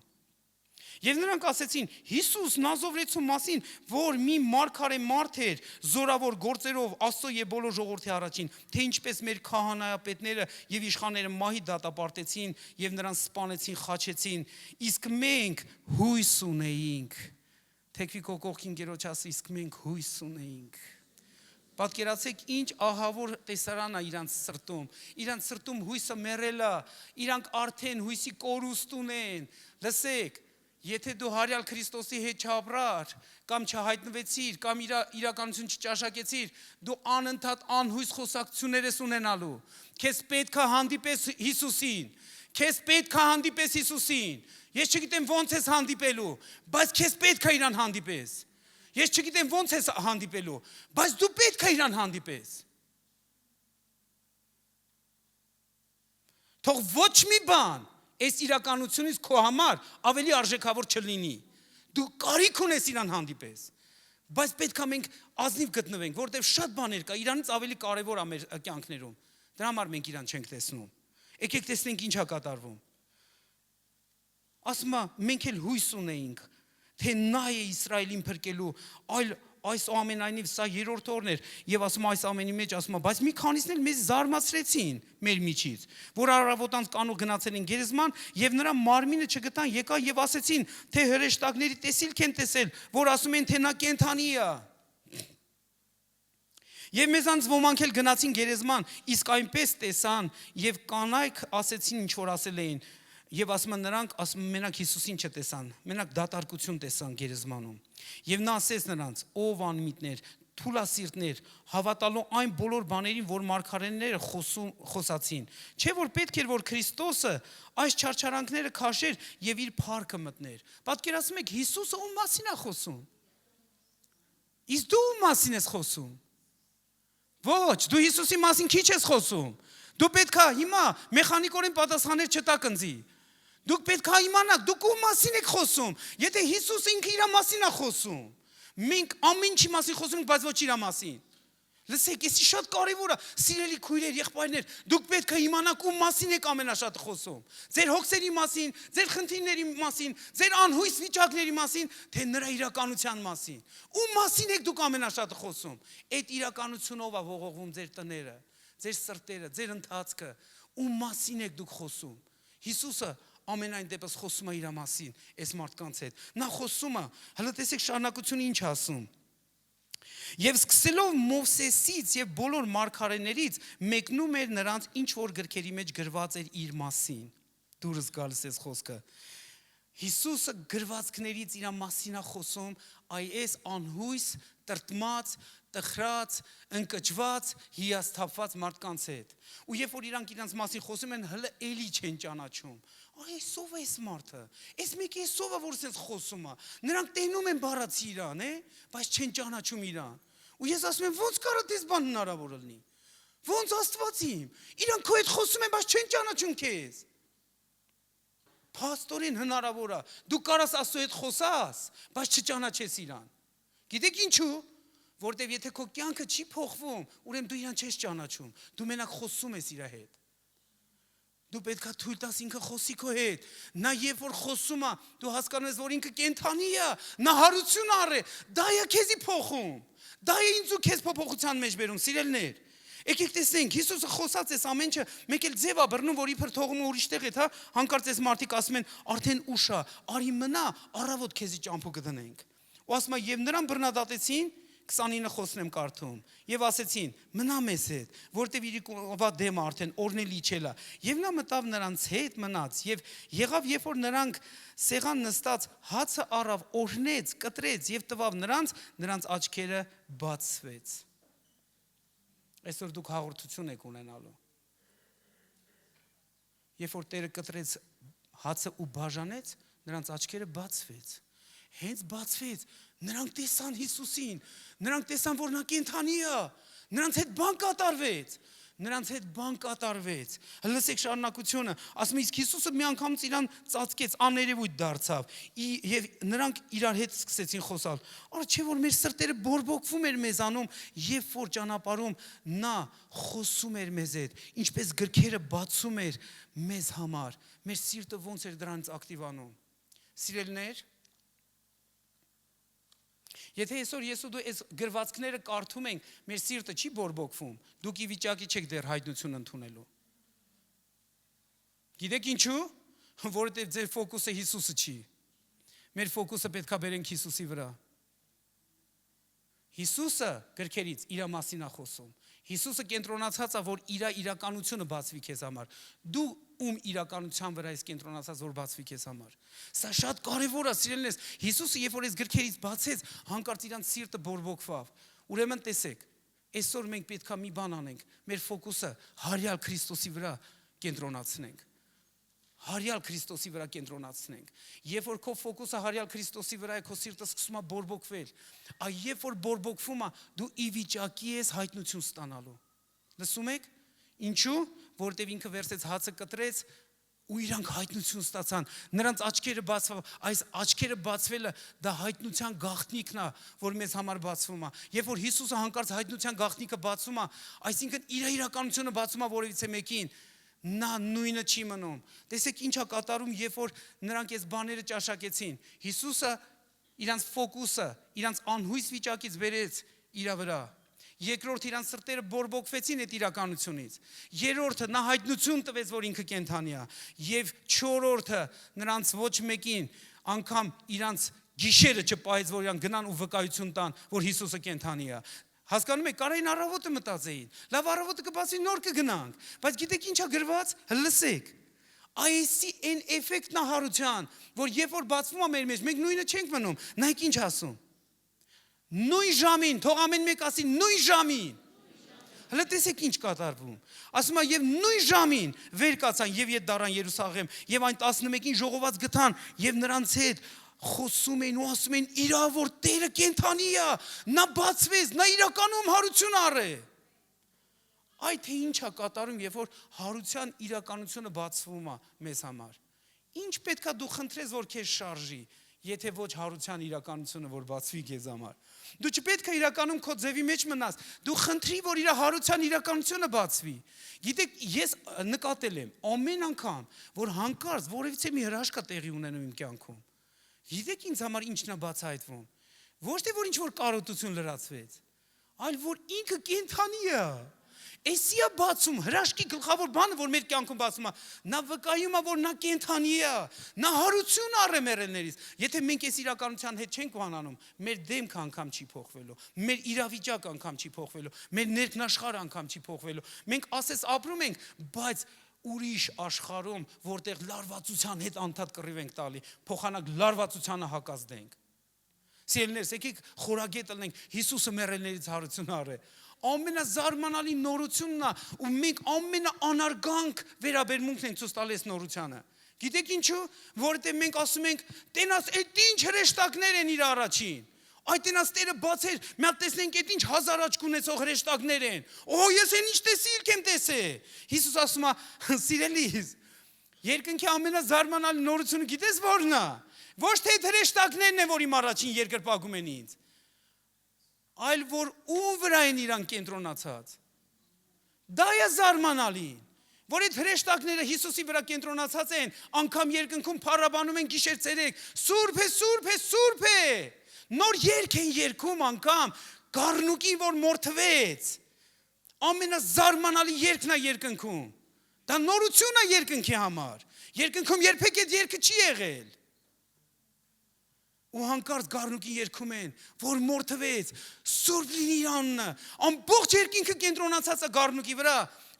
Եվ նրանք ասեցին. «Հիսուս Նազովրեցու մասին, որ մի մարգարե մարդ էր, զորավոր գործերով Աստծո եւ բոլոր ժողովրդի առաջին, թե ինչպես մեր քահանայապետները եւ իշխանները մահի դատապարտեցին եւ նրան սպանեցին, խաչեցին, իսկ մենք հույս ունեինք»։ Թեքվի կողքին գերոջ ասի, իսկ մենք հույս ունեինք։ Պատկերացեք, ինչ ահավոր տեսարան է իրանց սրտում։ Իրանց սրտում հույսը մեռել է, իրանք արդեն հույսի կորուստ ունեն։ Լսեք, եթե դու հարյալ Քրիստոսի հետ չապրար, կամ չհայտնվեցիր, կամ իր իրականություն չճաշակեցիր, դու անընդհատ անհույս խոսակցություններ ես ունենալու։ Քեզ պետք է հանդիպես Հիսուսին։ Քեզ պետք է հանդիպես Հիսուսին։ Ես չգիտեմ ոնց ես հանդիպելու, բայց քեզ պետք է իրան հանդիպես։ Ես չգիտեմ ոնց ես հանդիպելու, բայց դու պետք է իրան հանդիպես։ Թող ոչ մի բան այս իրականությունից քո համար ավելի արժեքավոր չլինի։ Դու կարիք ունես իրան հանդիպես, բայց պետք է մենք ազնիվ գտնվենք, որովհետև շատ բաներ կա, իրանից ավելի կարևոր է մեր կյանքներում։ Դրա համար մենք իրան չենք տեսնում։ Եկեք տեսնենք ինչ է կատարվում։ Ասում է, մենք էլ հույս ունեինք, թե նա է Իսրայելին փրկելու, այլ այս ամենայնիվ սա երրորդ օրն էր, եւ ասում այս ամենի մեջ ասում է, բայց մի քանիսն էլ մեզ զարմացրեցին մեր միջից, որ առավոտանց կանու գնացել են գերեզման եւ նրա մարմինը չգտան, եկան եւ ասեցին, թե հրեշտակների տեսիլք են տեսել, որ ասում են, թե նա կենդանի է։ Եվ մեզանց ոմանք էլ գնացին գերեզման, իսկ այնպես տեսան եւ կանայք ասեցին ինչ որ ասել էին։ Եվ ասում են նրանք, ասում մենակ Հիսուսին չտեսան, մենակ դատարկություն տեսան գերեզմանում։ Եվ նա ասեց նրանց. «Ով անմիտներ, թուլասիրտներ, հավատալու այն բոլոր բաներին, որ մարգարեները խոսացին, չէ՞ որ պետք էր, որ Քրիստոսը այս չարչարանքները քաշեր եւ իր փառքը մտներ»։ Պատկերացնում եք, Հիսուսը ում մասին է խոսում։ Իսկ դու ում մասին ես խոսում։ Ոչ, դու Հիսուսի մասին քիչ ես խոսում։ Դու պետք է հիմա մեխանիկորեն պատասխաներ չտաք ինձի։ Դուք պետք է իմանաք, դուք ում մասին եք խոսում։ Եթե Հիսուսը ինքը իր մասին է խոսում, մենք ամեն ինչի մասին խոսում ենք, բայց ոչ իր մասին։ Լսեք, էսի շատ կարևոր է, սիրելի քույրեր, եղբայրներ, դուք պետք է իմանաք ում մասին եք ամենաշատը խոսում։ Ձեր հոգսերի մասին, ձեր խնդիրների մասին, ձեր անհույս վիճակների մասին, թե նրա իրականության մասին։ Ում մասին եք դուք ամենաշատը խոսում։ Այդ իրականությունով է ողողվում ձեր տները, ձեր սրտերը, ձեր ընթացքը։ Ում մասին եք դուք խոսում։ Հիսուսը ամենայն դեպս խոսում է իր մասին, այս մարդկանց հետ։ Նա խոսում է, հələ տեսեք շարունակությունը ինչ ասում։ Եվ սկսելով Մովսեսից եւ բոլոր մարգարեներից մեկնում էր նրանց ինչ որ գրքերի մեջ գրված էր իր մասին։ Դուրս գալիս է խոսքը։ Հիսուսը գրվածքներից իր մասին է խոսում, այս անհույս, տրտմած, տխրած, ընկճված, հիասթափված մարդկանց հետ։ Ու երբ որ իրանք իրանց մասին խոսում են, հələ էլի չեն ճանաչում։ Այս ով է այս մարդը։ Այս մեկը ով է, որ sense խոսում է։ Նրանք տենում են բառացի իրան, բայց չեն ճանաչում իրան։ Ու ես ասում եմ, ո՞նց կարա դες բան հնարավոր լինի։ Ո՞նց Աստվածիմ։ Իրանք քո հետ խոսում են, բայց չեն ճանաչում քեզ։ Փաստորեն հնարավոր է։ Դու կարաս Աստծո հետ խոսաս, բայց չճանաչես իրան։ Գիտեք ինչու։ Որտեվ եթե քո կյանքը չի փոխվում, ուրեմն դու իրան չես ճանաչում։ Դու մենակ խոսում ես իր հետ։ Դու պետքա թույլ տաս ինքը խոսի քո հետ։ Նա երբ որ խոսում է, դու հասկանում ես, որ ինքը կենթանի է, նա հարություն առե, դա է քեզի փոխում։ Դա է ինձ ու քեզ փոփոխության մեջ բերում, սիրելիներ։ Եկեք տեսնենք, Հիսուսը խոսած էս ամեն ինչը, մեկ էլ ձև է բռնում, որ իբր թողում ուրիշ տեղ է, հա, հանկարծ էս մարդիկ ասում են, արդեն ուշ է, արի մնա, առավոտ քեզի ճամփու կդնենք։ Ու ասում է, եւ նրան բռնադատեցին 29 խոսն եմ կարդում եւ ասեցին մնա մեզ հետ որտեւ իր դեմը արդեն օրնելի չելա եւ նա մտավ նրանց հետ մնաց եւ եղավ երբ որ նրանք սեղան նստած հացը առավ օրհնեց կտրեց եւ տվավ նրանց աչքերը բացվեց այսօր դուք հաղորդություն եք ունենալու երբ որ Տերը կտրեց հացը ու բաժանեց նրանց աչքերը բացվեց հենց բացվեց նրանք տեսան Հիսուսին, նրանք տեսան, որ նա կենդանի է, նրանց հետ բան կատարվեց, լսեք շարունակությունը, ասում իսկ Հիսուսը մի անգամից իրան ծածկեց, աներևույթ դարձավ, եւ նրանք իրար հետ սկսեցին խոսալ, արա չէ որ մեր սրտերը բորբոքվում էր մեզանում, երբ որ ճանապարհում նա խոսում էր մեզ հետ, ինչպես գրքերը բացում էր մեզ համար, մեր սիրտը ոնց էր դրանից ակտիվանում, սիրելիներ Եթե այսօր ես ու դու այս գրվածքները կարդում ենք, մեր սիրտը չի բորբոքվում, դուք ի վիճակի չեք դեռ հայտնություն ընդունելու։ Գիտեք ինչու? Որովհետև ձեր ֆոկուսը Հիսուսը չի։ Մեր ֆոկուսը պետք է բերենք Հիսուսի վրա։ Հիսուսը գրքերից իր մասին է խոսում։ Հիսուսը կենտրոնացած է, որ իր իրականությունը բացվի քեզ համար։ Դու ում իրականության վրա ես կենտրոնացած, որ բացվի քեզ համար։ Սա շատ կարևոր է, սիրելիներս։ Հիսուսը երբ որ այս գրքերից բացեց, հանկարծ իրանց սիրտը բորբոքվավ։ Ուրեմն տեսեք, այսօր մենք պետք է մի բան անենք, մեր ֆոկուսը հարյալ Քրիստոսի վրա կենտրոնացնենք։ Հարյալ Քրիստոսի վրա կենտրոնացնենք։ Երբ որ քո ֆոկուսը հարյալ Քրիստոսի վրա է, քո սիրտը սկսում է բորբոքվել։ Այ երբ որ բորբոքվում է, դու ի վիճակի ես հայտնություն ստանալու։ Լսում եք։ Ինչու՞, որտեվ ինքը վերցեց հացը կտրեց ու իրանք հայտնություն ստացան։ Նրանց աչքերը բացվավ, այս աչքերը բացվելը դա հայտնության գաղտնիքն է, որ մեզ համար բացվում է։ Երբ որ Հիսուսը հանկարծ հայտնության գաղտնիքը բացում է, այսինքն իր իրականությունը բացում է որևիցե մեկին, նա նույնը չի մնում։ Տեսեք ինչ է կատարում, երբ որ նրանք այս բաները ճաշակեցին։ Հիսուսը իրանց ֆոկուսը, իրանց անհույս վիճակից բերեց իր վրա։ Երկրորդ իրանց սրտերը բորբոքվեցին այդ իրականությունից։ Երրորդը նա հայտնություն տվեց, որ ինքը կենդանի է։ Եվ չորրորդը նրանց ոչ մեկին անգամ իրանց գիշերը չպահեց, որ իրանք գնան ու վկայություն տան, որ Հիսուսը կենդանի է։ Հասկանում եք, կարային առավոտը մտածեին։ Լավ առավոտը կբացի նոր կգնանք, բայց գիտեք ինչ է գրված, լսեք։ Այսի այն էֆեկտն է հարության, որ երբ որ բացվում է մեր մեջ, մենք նույնը չենք մնում։ Նայեք ինչ ասում։ Նույն ժամին, թող ամեն մեկ ասի նույն ժամին։ Հələ տեսեք ինչ կատարվում։ Ասում է եւ նույն ժամին վեր կացան եւ ետ դառան Երուսաղեմ եւ այն 11-ին ժողոված գտան եւ նրանց հետ խոսում էին ու ասում էին իրա որ Տերը կենդանի է, նա բացվեց, նա իրականում հարություն առե։ Այ թե ինչ է կատարում, երբ որ հարության իրականությունը բացվում է մեզ համար։ Ինչ պետքա դու խնդրես, որ քեզ շարժի, եթե ոչ հարության իրականությունը, որ բացվի քեզ համար։ Դու չպետք է իրականում քո ձևի մեջ մնաս, դու խնդրի, որ իր հարության իրականությունը բացվի։ Գիտեք, ես նկատել եմ ամեն անգամ, որ հանկարծ որևիցե մի հրաշք է տեղի ունենում իմ կյանքում։ Գիտեք ինձ համար ինչն է բացահայտվում։ Ոչ թե որ ինչ որ կարոտություն լրացվեց, այլ որ ինքը կենդանի է։ Էսի է բացում, հրաշքի գլխավոր բանը, որ մեր կյանքում բացում է, նա վկայում է, որ նա կենդանի է, նա հարություն առե մերելներից։ Եթե մենք այս իրականության հետ չենք բանանում, մեր դեմքը անգամ չի փոխվելու, մեր իրավիճակը անգամ չի փոխվելու, մեր ներքնաշխարհը անգամ չի փոխվելու։ Մենք ասես ապրում ենք, բայց ուրիշ աշխարհում, որտեղ լարվածության հետ անդադ կռիվ ենք տալի, փոխանակ լարվածությանը հակազդենք։ Սիրելիներս, եկեք խորագետ լինենք, Հիսուսը մեռելներից հարություն առե։ Ամենազարմանալի նորությունն է, ու մենք ամենաանարգանք վերաբերմունքն ենք ցույց տալիս նորությանը։ Գիտեք ինչու՞, որովհետև մենք ասում ենք, տենաս, այդ ինչ հրեշտակներ են իր առաջին։ Այդ տենաս Տերը բացեր, մի հատ տեսնենք այդ ինչ հազար աչք ունեցող հրեշտակներ են։ Օ, ես այն ինչ տեսիլք եմ տեսել։ Հիսուս ասում է, սիրելիս, երկնքի ամենազարմանալի նորությունը գիտես որն է։ Ոչ թե այդ հրեշտակներն են, որ իմ առաջին երկրպագում են ինձ, այլ որ ում վրա են իրան կենտրոնացած։ Դա է զարմանալին, որ այդ հրեշտակները Հիսուսի վրա կենտրոնացած են, անգամ երկնքում փառաբանում են գիշեր ցերեկ, Սուրբ է, Սուրբ է, Սուրբ է։ Նոր երգ են երգում անգամ, գառնուկին, որ մորթվեց։ Ամենազարմանալի երգն է երկնքում։ Դա նորություն է երկնքի համար։ Երկնքում երբեք այդ երգը չի եղել։ Ու հանկարծ գառնուկին երգում են, որ մորթվեց, Սուրբ լինի իր անունը։ Ամբողջ երկինքը կենտրոնացած է գառնուկի վրա,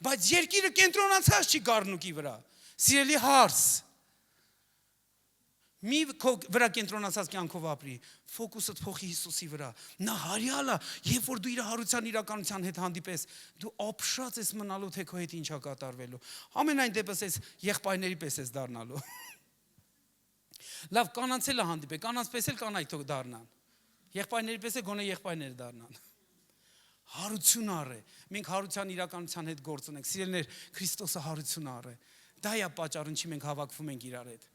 բայց երկիրը կենտրոնացած չի գառնուկի վրա։ Սիրելի հարց, մի քո վրա կենտրոնացած կյանքով ապրի, ֆոկուսդ փոխի Հիսուսի վրա։ Նա հարյալ է, երբ որ դու իր հարության իրականության հետ հանդիպես, դու ապշած ես մնալու, թե քո հետ ինչ է կատարվելու։ Ամենայն դեպս ես եղբայրների պես ես դառնալու։ Լավ, կանանցել է հանդիպել, կանանց պես էլ կանայք թող դառնան։ Եղբայրների պես է գոնե եղբայրներ դառնան։ Հարություն առե։ Մենք հարության իրականության հետ գործ ունենք։ Սիրելիներ, Քրիստոսը հարություն առե։ Դա է պատճառը, ինչի մենք հավաքվում ենք իրար հետ։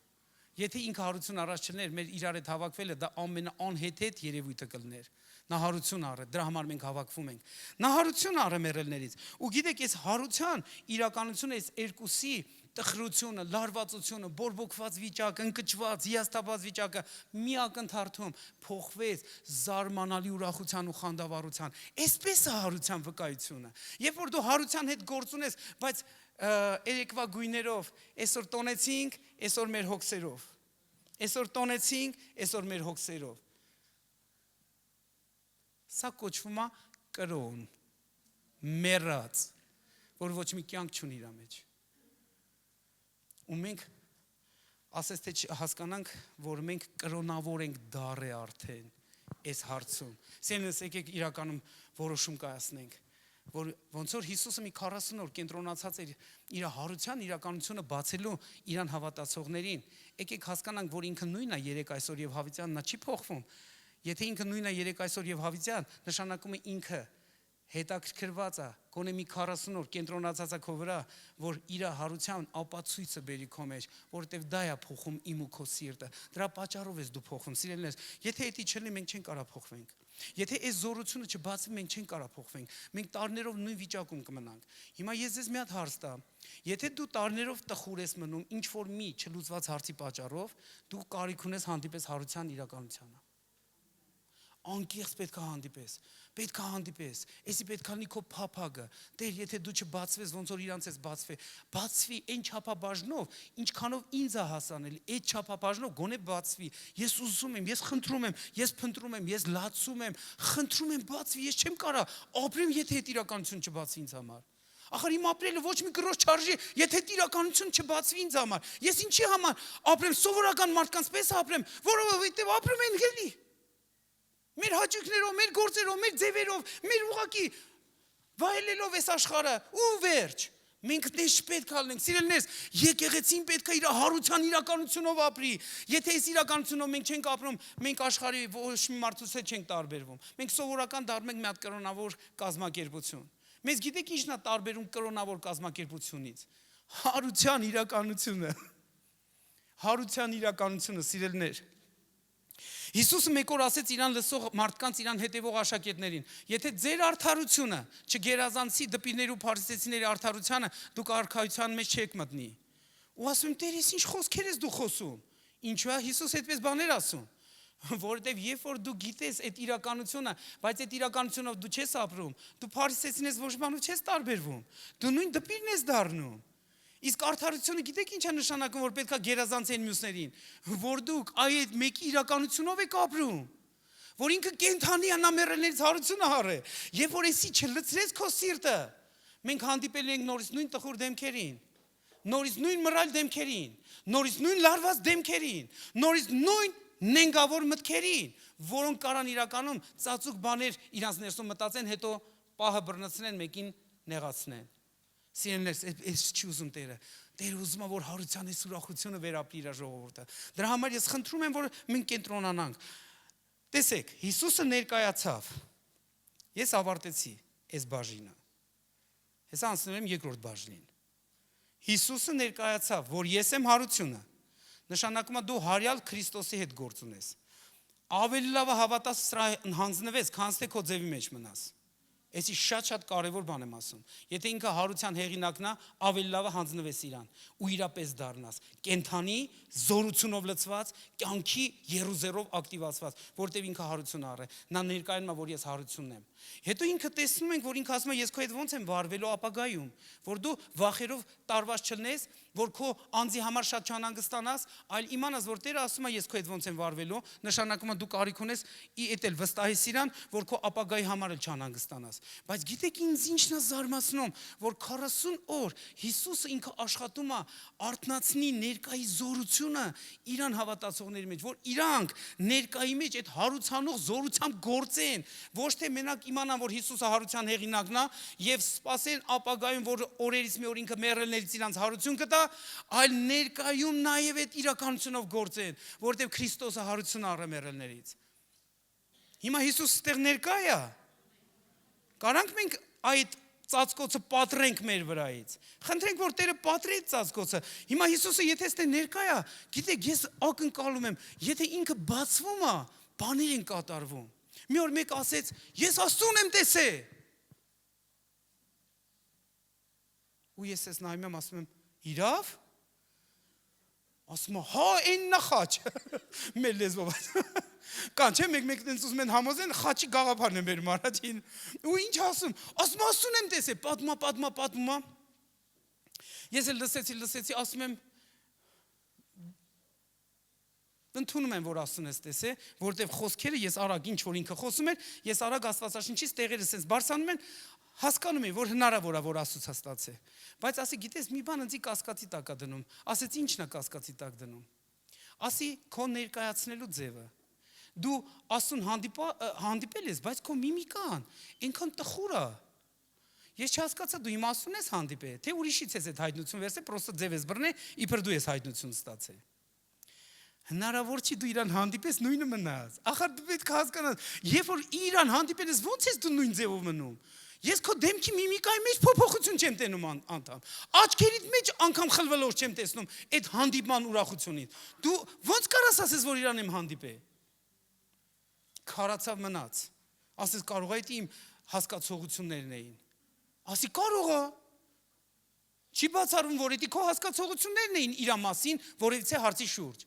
Եթե ինքը հարություն առաջ չներ, մեր իրար հետ հավաքվելը դա ամենաանհեթեթ երևույթը կլներ։ Նա հարություն առե, դրա համար մենք հավաքվում ենք։ Նա հարություն առե մեռելներից։ Ու գիտեք, այս հարության իրականությունը այս երկուսի տխրությունը, լարվածությունը, բորբոքված վիճակը, ընկճված, հիասթափված վիճակը մի ակնթարթում փոխվեց զարմանալի ուրախության ու խանդավառության։ Այսպես է հարության վկայությունը։ Երբ որ դու հարության հետ գործ ունես, բայց երեկվա գույներով, այսօր տոնեցինք, այսօր մեր հոգսերով։ Այսօր տոնեցինք, այսօր մեր հոգսերով։ Սա կոչվում է կրոն, մեռած, որ ոչ մի կյանք չունի իր մեջ։ Ու մենք ասես թե հասկանանք, որ մենք կրոնավոր ենք դառը արդեն այս հարցում։ Սենս եկեք իրականում որոշում կայացնենք, որ ոնց որ Հիսուսը մի 40 օր կենտրոնացած էր իր հարության իրականությունը բացելու իրան հավատացողներին, եկեք հասկանանք, որ ինքը նույնն է երեք այսօր եւ հավիտյան, նա չի փոխվում։ Եթե ինքը նույնն է երեք այսօր եւ հավիտյան, նշանակում է ինքը հետաքրքրված է, գոնե մի 40 օր կենտրոնացած է քո վրա, որ իր հարության ապացույցը բերի քո մեջ, որովհետև դա է փոխում իմ ու քո սիրտը։ Դրա պատճառով ես դու փոխվում, սիրելիներ։ Եթե դա չլինի, մենք չենք կարող փոխվենք։ Եթե այս զորությունը չբացվի, մենք չենք կարող փոխվենք։ Մենք տարիներով նույն վիճակում կմնանք։ Հիմա ես ձեզ մի հատ հարց տամ։ Եթե դու տարիներով տխուր ես մնում ինչ որ մի չլուծված հարցի պատճառով, դու կարիք ունես հանդիպես հարության իրականությանը։ Անկեղծ պետք է հանդիպես, պետք է հանդիպես, էսի պետք է լինի քո փափագը, Տեր, եթե դու չբացվես, ոնց որ իրանց ես բացվի այն չափաբաժնով, ինչքանով ինձ է հասանելի, այդ չափաբաժնով գոնե բացվի, ես ուզում եմ, ես խնդրում եմ, ես փնտրում եմ, ես լացում եմ, խնդրում եմ բացվի, ես չեմ կարող ապրեմ, եթե այդ իրականություն չբացի ինձ համար։ Ախր իմ ապրելը ոչ մի գրոշ չարժի, եթե այդ իրականություն չբացվի ինձ համար, ես ինչի համար ապրեմ, սովորական մարդկանց պես ապրեմ, որովհետև ապրում են գելի։ Մեր հաճույքներով, մեր գործերով, մեր ձևերով, մեր ուղակի վայելելով այս աշխարհը ու վերջ։ Մենք դες պետք է լինենք, սիրելիներս, եկեղեցին պետք է իր հարության իրականությունով ապրի։ Եթե այս իրականությունով մենք չենք ապրում, մենք աշխարհի ոչ մի մարդուց հետ չենք տարբերվում։ Մենք սովորական դառնում ենք մի հատ կրոնավոր կազմակերպություն։ Մեզ գիտեք ինչն է տարբերում կրոնավոր կազմակերպությունից։ Հարության իրականությունը։ Հարության իրականությունը, սիրելիներ։ Հիսուսը մեկ օր ասեց իրան լսող մարդկանց, իրան հետևող աշակերտներին. եթե ձեր արդարությունը չգերազանցի դպիրների ու փարիսեցիների արդարությանը, դուք արքայության մեջ չեք մտնի։ Ու ասում եմ, Տեր, ինչ խոսքեր ես դու խոսում։ Ինչու է Հիսուս այդպես բաներ ասում։ Որովհետև երբ որ դու գիտես այդ իրականությունը, բայց այդ իրականությունով դու չես ապրում, դու փարիսեցիներից ոչ բանով չես տարբերվում։ Դու նույն դպիրն ես դառնում։ Իսկ արդարությունը գիտեք ինչ է նշանակում, որ պետք է գերազանցեն մյուսներին, որ դուք այդ մեկի իրականությունով եք ապրում, որ ինքը կենթանի է, նա մեռելներից հարություն առե, երբ որ էսի չլցրեց քո սիրտը, մենք հանդիպել ենք նորից նույն տխուր դեմքերին, նորից նույն մռայլ դեմքերին, նորից նույն լարված դեմքերին, նորից նույն նենգավոր մտքերին, որոնք կարան իրականում ծածուկ բաներ իրանց ներսում մտածեն, հետո պահը բռնցնեն, մեկին նեղացնեն։ Սիրելիներ, այս չի ուզում Տերը։ Տերը ուզում է, որ հարության այս ուրախությունը վերապրի իր ժողովուրդը։ Դրա համար ես խնդրում եմ, որ մենք կենտրոնանանք։ Տեսեք, Հիսուսը ներկայացավ։ Ես ավարտեցի այս բաժինը։ Հեսա անցնում եմ երկրորդ բաժնին։ Հիսուսը ներկայացավ, որ ես եմ հարությունը։ Նշանակում է դու հարյալ Քրիստոսի հետ գործ ունես։ Ավելի լավ է հավատաս սրա հանձնվես, քան թե քո ձևի մեջ մնաս։ Էսի շատ կարևոր բան եմ ասում։ Եթե ինքը հարության հեղինակն է, ավելի լավ է հանձնվես իրան ու իրապես դառնաս կենթանի զորությունով լցված, կյանքի երուզերով ակտիվացված, որտեղ ինքը հարություն առե։ Նա ներկայանում է, որ ես հարությունն եմ։ Հետո ինքը տեսնում ենք, որ ինքը ասում է, ես քո հետ ոնց եմ վարվելու ապագայում, որ դու վախերով տարված չլնես, որ քո անձի համար շատ չանհանգստանաս, այլ իմանաս, որ Տերը ասում է, ես քո հետ ոնց եմ վարվելու, նշանակում է դու կարիք ունես էդ էլ վստահես իրան, որ քո ապագայի համար էլ չանհանգստանաս։ Բայց գիտեք ինձ ինչն է զարմացնում, որ 40 օր Հիսուսը ինքը աշխատում է արթնացնի ներկայի զորությունը իրան հավատացողների մեջ, որ իրանք ներկայի մեջ այդ հարուցանող զորությամբ գործեն, ոչ թե մենակ իմանան, որ Հիսուսը հարության հեղինակն է եւ սպասեն ապագայում, որ օրերից մի օր ինքը մեռելներից իրանց հարություն կտա, այլ ներկայում նաեւ այդ իրականությունով գործեն, որտեղ Քրիստոսը հարություն առը մեռելներից։ Հիմա Հիսուսը ստեղ ներկա է։ Կարանք մենք այդ ծածկոցը պատրենք մեր վրայից։ Խնդրենք, որ Տերը պատրի այդ ծածկոցը։ Հիմա Հիսուսը եթե ստե ներկա է, գիտեք, ես ակնկալում եմ, եթե ինքը բացվում է, բաներ են կատարվում։ Մի օր մեկ ասեց, ես Աստծուն եմ տեսել։ Ու ես ես նայում եմ, ասում եմ, իրավ։ Ասում եմ, հա, այն նախաչ։ Մեր լեզվով։ Կան չէ, մեկ տենց ուզում են համոզեն, խաչի գաղափարն է մեր առաջին։ Ու ինչ ասում, ասում Աստծուն եմ տեսել, պատմա։ Ես էլ լսեցի, ասում եմ, ընդունում եմ, որ Աստծուն ես տեսել, որտեղ խոսքերը ես արագ ինչ որ ինքը խոսում էր, ես արագ Աստվածաշնչից տեղերը sense բարձրանում են, հասկանում եմ, որ հնարավոր է, որ Աստծուց հաստացե։ Բայց ասի, գիտես, մի բան ինձ կասկածի տակ է դնում։ Ասեց, ի՞նչն է կասկածի տակ դնում։ Ասի, քո ներկայացնելու ձևը։ Դու Աստծուն հանդիպել ես, բայց քո միմիկան այնքան տխուր է։ Ես չհասկացա, դու իմ Աստծուն ես հանդիպել, թե ուրիշից ես այդ հայտնություն վերցել, պրոստը ձև ես բռնել, իբր դու ես հայտնություն ստացել։ Հնարավոր չի դու իրան հանդիպես նույնը մնաս։ Ախր դու պետք է հասկանաս, երբ որ իրան հանդիպել ես, ո՞նց ես դու նույն ձևով մնում։ Ես քո դեմքի միմիկայի մեջ փոփոխություն չեմ տենում անդամ։ Աչքերիդ մեջ անգամ խլվելով չեմ տեսնում այդ հանդիպման ուրախությունից։ Դու ո՞նց կարաս ասես, որ իրան եմ հանդիպել։ Քարացավ մնաց։ Ասես կարող է իմ հասկացողություններն էին։ Ասի կարող է։ Չի բացառում, որ դա քո հասկացողություններն էին իր մասին, որևիցե հարցի շուրջ։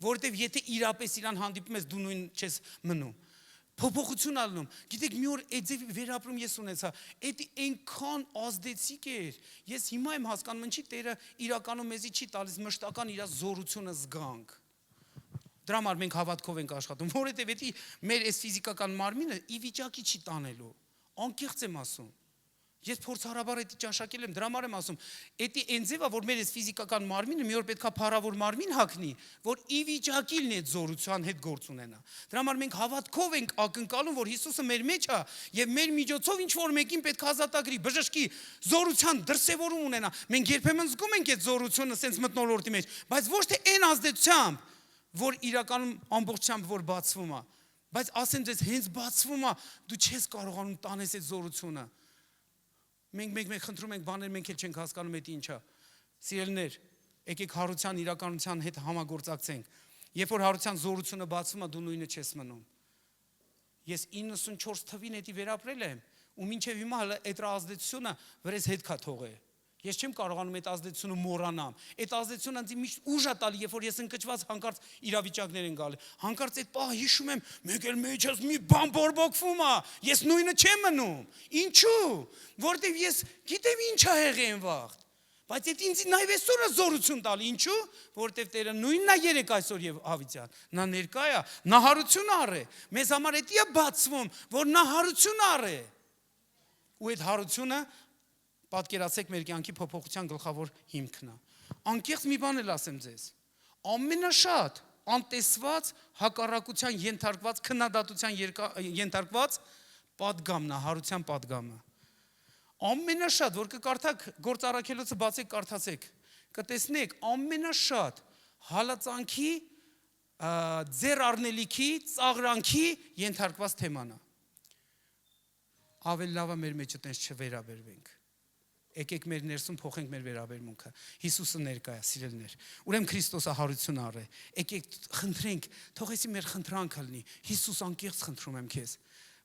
Որովհետև եթե իրապես իրան հանդիպում ես, դու նույն չես մնում։ Փոփոխություն ալնում։ Գիտեք, մի օր այդ ձևի վերապրում ես ունեցա։ Այդ այնքան ազդեցիկ էր։ Ես հիմա եմ հասկանում, ինչի Տերը իրականում մեզի չի տալիս մշտական իր զորությունը զգանք։ Դրա համար մենք հավատքով ենք աշխատում, որովհետև դա մեր այս ֆիզիկական մարմինը ի վիճակի չի տանելու։ Անկեղծ եմ ասում։ Ես փորձառաբար դա ճաշակել եմ, դրա համար եմ ասում, դա այն ձևը, որ մեր այս ֆիզիկական մարմինը մի օր պետքա փառավոր մարմին հագնի, որ ի վիճակի լինի այդ զորության հետ գործ ունենա։ Դրա համար մենք հավատքով ենք ակնկալում, որ Հիսուսը մեր մեջ է եւ մեր միջոցով ինչ որ մեկին պետք է ազատագրի, բժշկի, զորության դրսևորում ունենա։ Մենք երբեմն զգում ենք այդ զորությունը sense մթնոլորտի մեջ, բայց ոչ թե այն ազդեցությամբ, որ իրականում ամբողջությամբ որ բացվում է, բայց ասեմ ձեզ, հենց բացվում է, դու չես կարողանում տանես այդ զորությունը։ Մենք խնդրում ենք բաներ, մենք էլ չենք հասկանում այդ ինչա։ Սիրելիներ, եկեք հարության իրականության հետ համագործակցենք։ Երբ որ հարության զորությունը բացվում է, դու նույնը չես մնում։ Ես 94 թվին դա վերապրել եմ, ու մինչև հիմա այդ ազդեցությունը վրես հետ կա թողել։ Ես չեմ կարողանում այդ ազդեցությունը մոռանամ։ Այդ ազդեցությունը ինձ միշտ ուժ է տալի, երբ որ ես ընկճված հանկարծ իրավիճակներ են գալի։ Հանկարծ այդ պահը հիշում եմ, մեկ էլ մեջս մի բան բորբոքվում է։ Ես նույնը չեմ մնում։ Ինչու՞։ Որտեվ ես գիտեմ ինչ է եղել վաղ։ Բայց այդ ինձ նաև այսօր է զորություն տալի։ Ինչու՞։ Որտեվ Տերը նույնն է երեք այսօր եւ հավիտյան։ Նա ներկա է, նա հարություն առե։ Մեզ համար դա է բացվում, որ նա հարություն առե։ Ու այդ հարությունը պատկերացեք մեր կյանքի փոփոխության գլխավոր հիմքն է։ Անկեղծ մի բան էլ ասեմ ձեզ։ Ամենաշատ անտեսված հակառակության ենթարկված քննադատության ենթարկված պատգամն է, հարության պատգամը։ Ամենաշատ, որ կկարդաք Գործ առաքելոցը բացեք, կարդացեք, կտեսնեք ամենաշատ հալածանքի, ձեռ առնելիքի, ծաղրանքի ենթարկված թեման է։ Ավելի լավ է մեր մեջը տենց չվերաբերվենք։ Եկեք մեր ներսում փոխենք մեր վերաբերմունքը։ Հիսուսը ներկա է, սիրելիներ։ Ուրեմն Քրիստոսը հարություն առե։ Եկեք խնդրենք, թողեցի մեր խնդրանքը լինի։ Հիսուս, անկեղծ խնդրում եմ քեզ։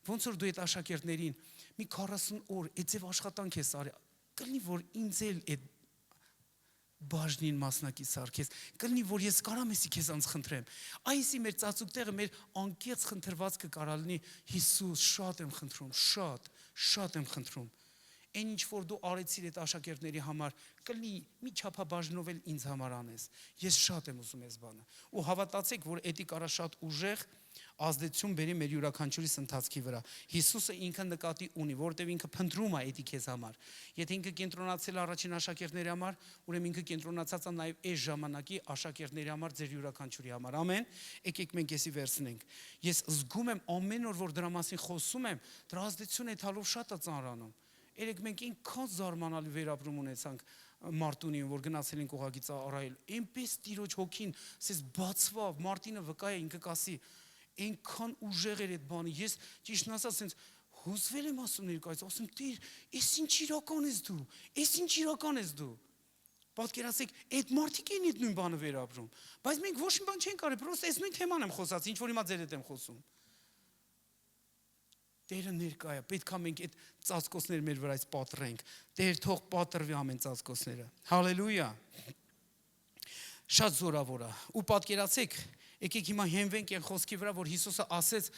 Ոնց որ դու այդ աշակերտներին մի 40 օր այդ ձև աշխատանք ես արել, կլինի որ ինձ էլ այդ բաժնին մասնակից արքես, կլինի որ ես կարամ էսի քեզանց խնդրեմ։ Այսի մեր ծածուկ տեղը մեր անկեղծ խնդրվածքը կարա լինի, Հիսուս, շատ եմ խնդրում, շատ եմ խնդրում։ Այն ինչ որ դու արեցիր այդ աշակերտների համար, կլինի մի չափաբաժնով էլ ինձ համար անես։ Ես շատ եմ ուզում այս բանը։ Ու հավատացեք, որ էդի կարա շատ ուժեղ ազդեցություն բերի մեր յուրաքանչյուրիս ընթացքի վրա։ Հիսուսը ինքը նկատի ունի, որտեղ ինքը փնտրում է էդի քեզ համար։ Եթե ինքը կենտրոնացել առաջին աշակերտների համար, ուրեմն ինքը կենտրոնացած է նաև այս ժամանակի աշակերտների համար, ձեր յուրաքանչյուրի համար։ Ամեն։ Եկեք մենք էսի վերցնենք։ Ես զգում եմ ամեն օր, որ դրա մասին խոսում եմ, դրա ազդեցությունը այդ հալով շատ է ծանրանում։ Երեք մենք ինքան զարմանալի վերաբերում ունեցանք Մարտունին, որ գնացել ենք ուղղակի ծառայել։ Այնպես Տիրոջ հոգին ասես բացվավ, Մարտինը վկա է, ինքը կասի, այնքան ուժեղ էր այդ բանը։ Ես ճիշտն ասած ասենց հուզվել եմ ասում ներկայից, ասում Տիր, էս ինչ իրական ես դու, էս ինչ իրական ես դու։ Պատկերացեք, այդ մարդիկ են այդ նույն բանը վերաբերում, բայց մենք ոչ մի բան չենք արել, պրոստը այս նույն թեման եմ խոսած, ինչ որ հիմա ձեր հետ եմ խոսում։ Տերը ներկա է, պետք է մենք այդ ծածկոցները մեր վրայից պատռենք։ Տեր թող պատռվի ամեն ծածկոցները։ Հալելույա։ Շատ զորավոր է։ Ու պատկերացեք, եկեք հիմա հենվենք այն խոսքի վրա, որ Հիսուսը ասեց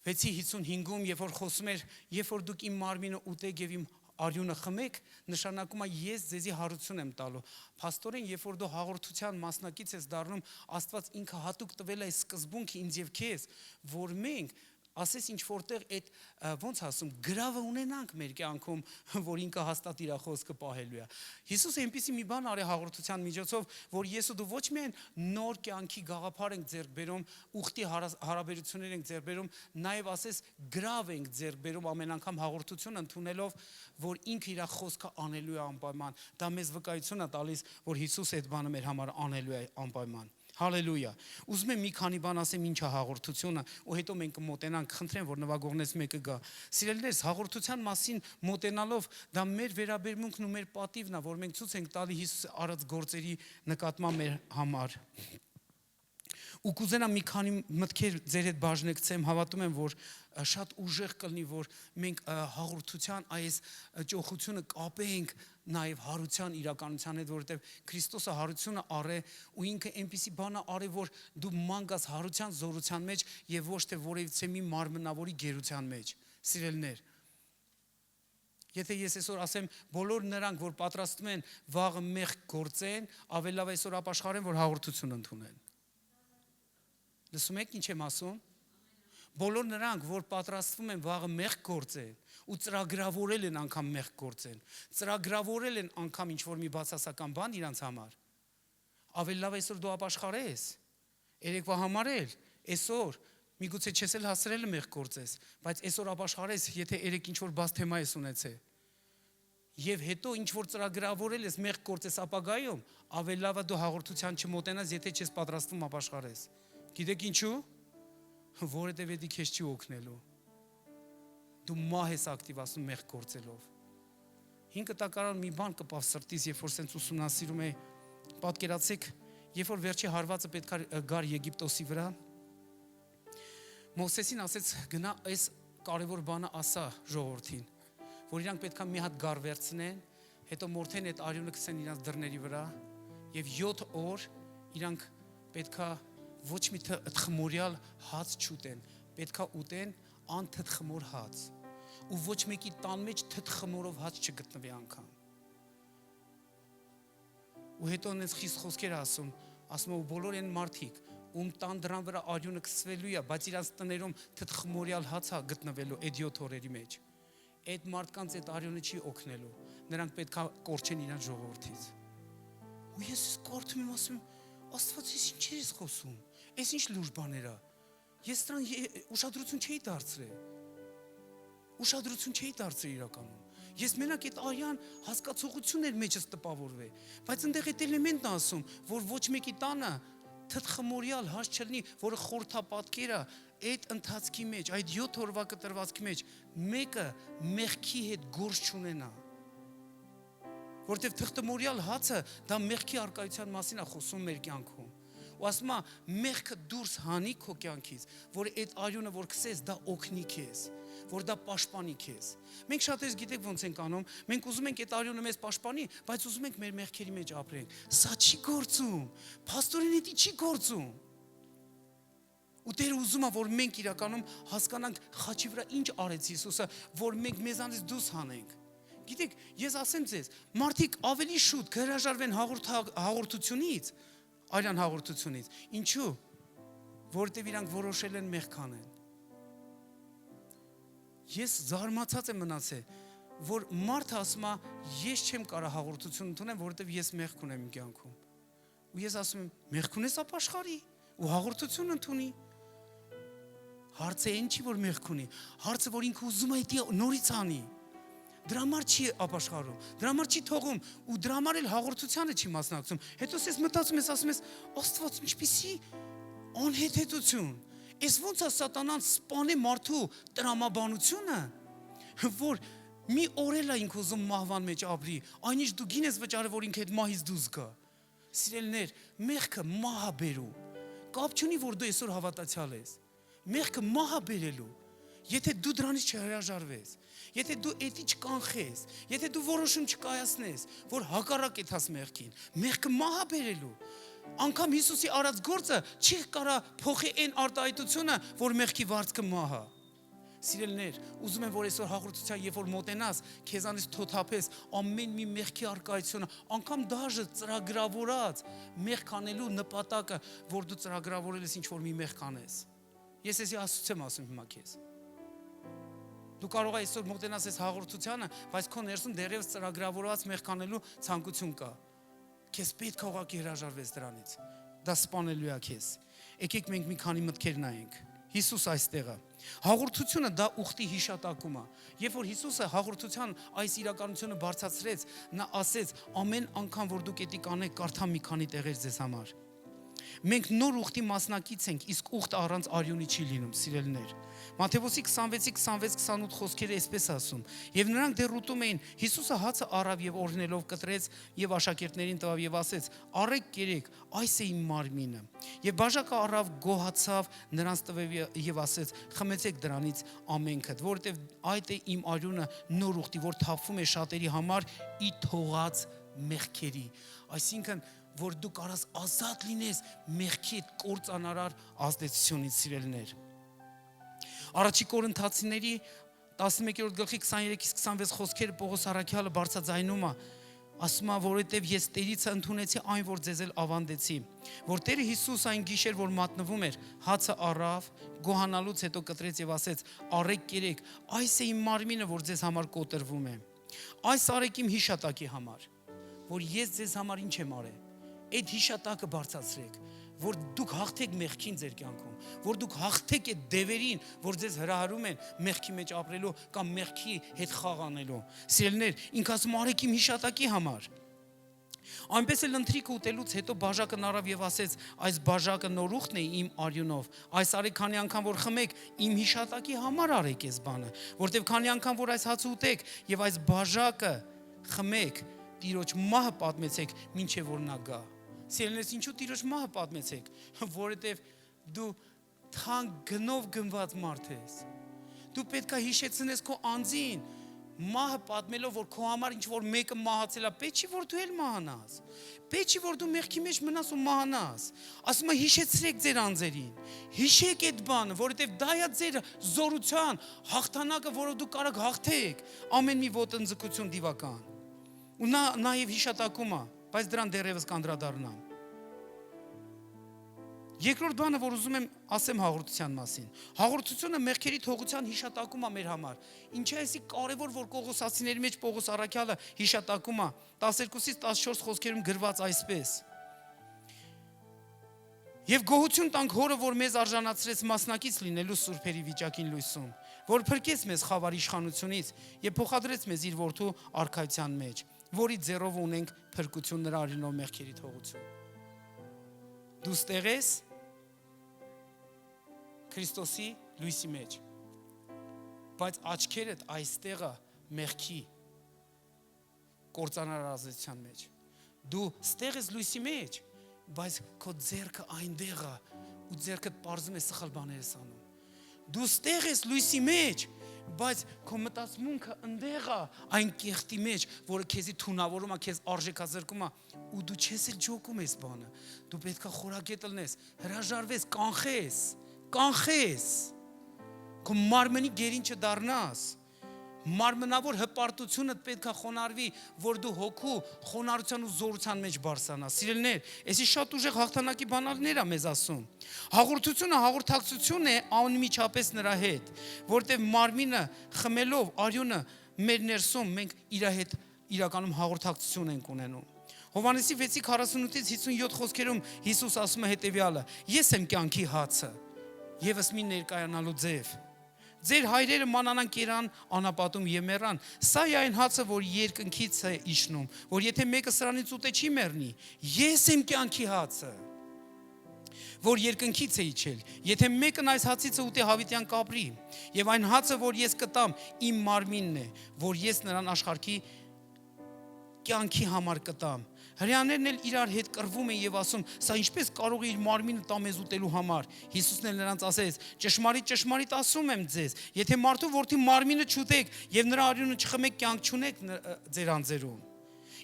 6:55-ում, երբ որ խոսում էր, երբ որ դուք իմ մարմինը ուտեք եւ իմ արյունը խմեք, նշանակում է ես ձեզի հարություն եմ տալու։ Փաստորեն, երբ որ դու հաղորդության մասնակից ես դառնում, Աստված ինքը հատուկ տվել է սկզբունքը ինձ եւ քեզ, որ մենք ասես ինչ որտեղ այդ ոնց ասում գրավը ունենանք մեր կյանքում, որ ինքը հաստատ իր խոսքը պահելու է։ Հիսուսը այնպեսի մի բան արի հաղորդության միջոցով, որ ես ու դու ոչ միայն նոր կյանքի գաղափար ենք ձեռք բերում, ուխտի հարաբերություններ ենք ձեռք բերում, նաև ասես գրավ ենք ձեռք բերում ամեն անգամ հաղորդություն ընդունելով, որ ինքը իր խոսքը անելու է անպայման։ Դա մեզ վկայություն է տալիս, որ Հիսուսը այդ բանը մեր համար անելու է անպայման։ Հալելույա։ Ուզում եմ մի քանի բան ասեմ ինչ է հաղորդությունը, ու հետո մենք կմոտենանք, խնդրեմ, որ նվագողներից մեկը գա։ Սիրելիներս, հաղորդության մասին մոտենալով դա մեր վերաբերմունքն ու մեր պատիվն է, որ մենք ցույց ենք տալի Հիսուսի արած գործերի նկատմամբ մեր համար։ Ու կուզենամ մի քանի մտքեր ձեր հետ բաժնեկցեմ, հավատում եմ, որ շատ ուժեղ կլինի, որ մենք հաղորդության այս ճոխությունը կապենք նաև հարության իրականության հետ, որովհետև Քրիստոսը հարությունը առե ու ինքը այնպիսի բան արե, որ դու ման գաս հարության զորության մեջ եւ ոչ թե որևիցե մի մարմնավորի գերության մեջ։ Սիրելիներ, եթե ես այսօր ասեմ բոլոր նրանք, որ պատրաստվում են վաղը մեղք գործեն, ավելի լավ այսօր ապաշխարեն, որ հաղորդություն ընդունեն։ Լսում եք ինչ եմ ասում։ Բոլոր նրանք, որ պատրաստվում են վաղը մեղք գործեն ու ծրագրավորել են անգամ մեղք գործեն, ծրագրավորել են անգամ ինչ-որ մի բացասական բան իրանց համար, ավելի լավ այսօր դու ապաշխարես, երեկվա համար էլ, այսօր, միգուցե չես էլ հասրել մեղք գործես, բայց այսօր ապաշխարես, եթե երեք ինչ-որ բաց թեմա ես ունեցել, և հետո ինչ-որ ծրագրավորել ես մեղք գործես ապագայում, ավելի լավ է դու հաղորդության չմոտենաս, եթե չես պատրաստվում ապաշխարես։ Գիտեք ինչու, որովհետև էդի քեզ չի օգնելու, դու մահ ես ակտիվացնում մեղք գործելով։ 5 տակարան մի բան կպավ սրտից, երբ որ սենց ուսումնասիրում է, պատկերացեք, երբ որ վերջի հարվածը պետք է գար Եգիպտոսի վրա, Մովսեսին ասեց գնա այս կարևոր բանը ասա ժողովրդին, որ իրանք պետք է մի հատ գար վերցնեն, հետո մորթեն այդ արյունը քսեն իրանք դռների վրա և 7 օր իրանք պետք է ոչ մի թխմորյալ հաց չուտեն, պետք է ուտեն անթթխմոր հաց ու ոչ մեկի տան մեջ թթխմորով հաց չգտնվի անգամ։ Ու հետո նենց խիստ խոսքեր ասում ու բոլոր են մարդիկ, ում տան դրան վրա արյունը քսվելու է, բայց իրանց տներում թթխմորյալ հաց է գտնվելու այդ 7 օրերի մեջ։ Այդ մարդկանց այդ արյունը չի օգնելու, նրանք պետք է կորչեն իրանց ժողովրդից։ Ու ես կարդում եմ ասում, Աստված, ես ինչ ես խոսում։ Էս ինչ լուրջ բաներ է։ Ես դրան ուշադրություն չէի դարձրել։ Ուշադրություն չէի դարձրել իրականում։ Ես մենակ այդ արյան հասկացողությունն էր մեջս տպավորվել, բայց այնտեղ այդ էլեմենտն է ասում, որ ոչ մեկի տանը թթխմորյալ հաշ չլինի, որը խորթապատկերը այդ ընթացքի մեջ, այդ 7 օրվա կտրվածքի մեջ մեկը մեղքի հետ գործ չունենա։ Որտեվ թղթմորյալ հացը դա մեղքի արկայության մասին է խոսում մեր կյանքում։ Ու ասում է մեղքը դուրս հանի քո կյանքից, որ այդ արյունը որ քսես դա օգնի քեզ, որ դա պաշտպանի քեզ։ Մենք շատերս գիտեք ոնց ենք անում, մենք ուզում ենք այդ արյունը մեզ պաշտպանի, բայց ուզում ենք մեր մեղքերի մեջ ապրենք։ Սա չի գործում։ Փաստորեն դա չի գործում։ Ու Տերը ուզում է որ մենք իրականում հասկանանք խաչի վրա ինչ արեց Հիսուսը, որ մենք մեզանից դուրս հանենք։ Գիտեք, ես ասեմ ձեզ, մարդիկ ավելի շուտ կհրաժարվեն հաղորդությունից, այլան հաղորդությունից։ Ինչու՞։ Որտեւ իրանք որոշել են մեղք անեն։ Ես զարմացած եմ մնացել, որ մարդը ասում է, ես չեմ կարող հաղորդություն ընդունեմ, որտեւ ես մեղք ունեմ իմ կյանքում։ Ու ես ասում եմ, մեղք ունես ապաշխարի ու հաղորդություն ընդունի։ Հարցը այն չի, որ մեղք ունի, հարցը, որ ինքը ուզում է դա նորից անի։ Դրա համար չի ապաշխարում, դրա համար չի թողում ու դրա համար էլ հաղորդությանը չի մասնակցում։ Հետո ես մտածում ես, ասում ես, Աստված, ինչպիսի անհեթեթություն։ Էս ոնց է սատանան սպանի մարդու տրամաբանությունը, որ մի օրել է ինքը ուզում մահվան մեջ ապրի, այնիշ դու գին ես վճարը, որ ինքը այդ մահից դուրս գա։ Սիրելիներ, մեղքը մահ է բերում։ Կապ չունի, որ դու այսօր հավատացյալ ես։ Մեղքը մահ է բերելու։ Եթե դու դրանից չհրաժարվես, եթե դու էդի չկանխես, եթե դու որոշում չկայացնես, որ հակառակ եթաս մեղքին, մեղքը մահ է բերելու։ Անկամ Հիսուսի արած գործը չի կարա փոխի այն արտահայտությունը, որ մեղքի վարձքը մահ է։ Սիրելիներ, ուզում եմ որ այսօր հաղորդության երբ որ մոտենաս, քեզանից թոթափես ամեն մի մեղքի արկայությունը, անկամ դաժե ծրագրավորած մեղք անելու նպատակը, որ դու ծրագրավորել ես ինչ որ մի մեղք անես։ Ես էսի Աստծո եմ ասում հիմա քեզ։ Դու կարող ես այսօր մոտենաս այս հաղորդությանը, բայց քո ներսում դեռևս ծրագրավորված մեղք անելու ցանկություն կա։ Քեզ պետք է ուղղակի հրաժարվես դրանից։ Դա սպանելու է քեզ։ Եկեք մենք մի քանի մտքեր նայենք։ Հիսուս այստեղ է։ Հաղորդությունը դա ուխտի հիշատակում է։ Երբ որ Հիսուսը հաղորդության այս իրականությունը բարձրացրեց, նա ասեց. ամեն անգամ որ դուք էդի կանեք, կարդամ մի քանի տեղեր ձեզ համար։ Մենք նոր ուխտի մասնակից ենք, իսկ ուխտը առանց արյունի չի լինում, սիրելիներ։ Մատթեոս 26-26-28 խոսքերը այսպես ասում. Եվ նրանք դեռ ուտում էին, Հիսուսը հացը առավ եւ օրհնելով կտրեց եւ աշակերտներին տվավ եւ ասեց. «Առեք կերեք, այս է իմ մարմինը»։ Եվ բաժակը առավ, գոհացավ, նրանց տվավ եւ ասեց. «Խմեցեք դրանից ամենքդ, որովհետեւ այդ է իմ արյունը նոր ուխտի, որ թափվում է շատերի համար ի թողած մեղքերի»։ Այսինքն որ դու կարաս ազատ լինես մեղքի կործանարար ազդեցությունից, սիրելիներ։ Առաջի Կորինթացիների 11-րդ գլխի 23-26 խոսքերը Պողոս առաքյալը բարձրաձայնում է, ասում է, որովհետև ես Տերից ընդունեցի այն, որ ձեզ էլ ավանդեցի, որ Տերը Հիսուս այն գիշեր, որ մատնվում էր, հացը առավ, գոհանալուց հետո կտրեց եւ ասեց. «Առեք կերեք, այս է իմ մարմինը, որ ձեզ համար կոտրվում է։ Այս արեք իմ հիշատակի համար», որ ես ձեզ համար ինչ եմ արել։ Այդ հիշատակը բարձրացրեք, որ դուք հաղթեք մեղքին ձեր կյանքում, որ դուք հաղթեք այդ դևերին, որ ձեզ հրահարում են մեղքի մեջ ապրելու կամ մեղքի հետ խաղ անելու։ Սիրելիներ, ինքը ասում արեք իմ հիշատակի համար։ Այնպես էլ ընթրիքը ուտելուց հետո բաժակն առավ եւ ասեց. «Այս բաժակը նոր ուխտն է իմ արյունով։ Այս արեք քանի անգամ որ խմեք, իմ հիշատակի համար արեք այս բանը, որտեւ քանի անգամ որ այս հացը ուտեք եւ այս բաժակը խմեք, Տիրոջ մահը պատմեցեք, մինչեւ որ նա գա»։ Սիրելիներս, ինչու Տիրոջ մահը պատմեցեք, որովհետև դու թանկ գնով գնված մարդ ես։ Դու պետք է հիշեցնես քո անձին, մահը պատմելով, որ քո համար ինչ որ մեկը մահացել է, պետք չի որ դու էլ մահանաս։ Պետք չի որ դու մեղքի մեջ մնաս ու մահանաս։ Ասում է հիշեցրեք ձեր անձերին։ Հիշեք այդ բանը, որովհետև դա է ձեր զորության հաղթանակը, որով դու կարող հաղթեք ամեն մի ոտնձգություն դիվական։ Ու նա նաև հիշատակում է, բայց դրան դեռևս կանդրադառնամ։ Երկրորդ բանը, որ ուզում եմ ասեմ հաղորդության մասին։ Հաղորդությունը մեղքերի թողության հիշատակում է մեր համար։ Ինչի է էսի կարևոր, որ Կողոսացիների մեջ Պողոս առաքյալը հիշատակում է 12-ից 14 խոսքերում գրված այսպես. Եվ գոհություն տանք Հորը, որ մեզ արժանացրեց մասնակից լինելու սուրբերի վիճակին լույսում, որ փրկեց մեզ խավար իշխանությունից եւ փոխադրեց մեզ իր որդու արքայության մեջ, որի ձեռով ունենք փրկություն նրա արյունով մեղքերի թողություն։ Դու ստեղ ես Քրիստոսի լույսի մեջ, բայց աչքերդ այստեղը մեղքի կործանար ազդեցության մեջ։ Դու ստեղ ես լույսի մեջ, բայց քո ձեռքը այնտեղ է ու ձեռքդ պարզում է սխալ բաներ ես անում։ Դու ստեղ ես լույսի մեջ, բայց քո մտածմունքը այնտեղ է այն կեղտի մեջ, որը քեզի թունավորում է, քեզ արժեքազրկում է, ու դու չես էլ ջոկում ես բանը։ Դու պետք է խորագետ լնես, հրաժարվես, կանխես։ Քո մարմնի գերին չդառնաս։ Մարմնավոր հպարտությունդ պետք է խոնարհվի, որ դու հոգու խոնարհության ու զորության մեջ բարձրանաս։ Սիրելիներ, այսի շատ ուժեղ հաղթանակի բանալիներ է մեզ ասում։ Հաղորդությունը հաղորդակցություն է անմիջապես նրա հետ, որտեղ մարմինը խմելով արյունը մեր ներսում մենք իր հետ իրականում հաղորդակցություն ենք ունենում։ Հովհաննեսի 6:48-ից 57 խոսքերում Հիսուս ասում է հետևյալը. Ես եմ կյանքի հացը, եւս մի ներկայանալու ձև։ Ձեր հայրերը մանանան կերան անապատում եւ մեռան։ Սա է այն հացը, որ երկնքից է իջնում, որ եթե մեկը սրանից ուտե չի մեռնի։ Ես եմ կյանքի հացը, որ երկնքից է իջել։ Եթե մեկն այս հացից ուտի հավիտյան կապրի, եւ այն հացը, որ ես կտամ, իմ մարմինն է, որ ես նրան աշխարհի կյանքի համար կտամ։ Հրեաներն էլ իրար հետ կռվում են եւ ասում. Սա ինչպես կարող է իր մարմինը տա մեզ ուտելու համար։ Հիսուսն էլ նրանց ասեց. Ճշմարիտ ասում եմ ձեզ, եթե մարդու որդի մարմինը չուտեք եւ նրա արյունը չխմեք, կյանք չունեք ձեր անձերում։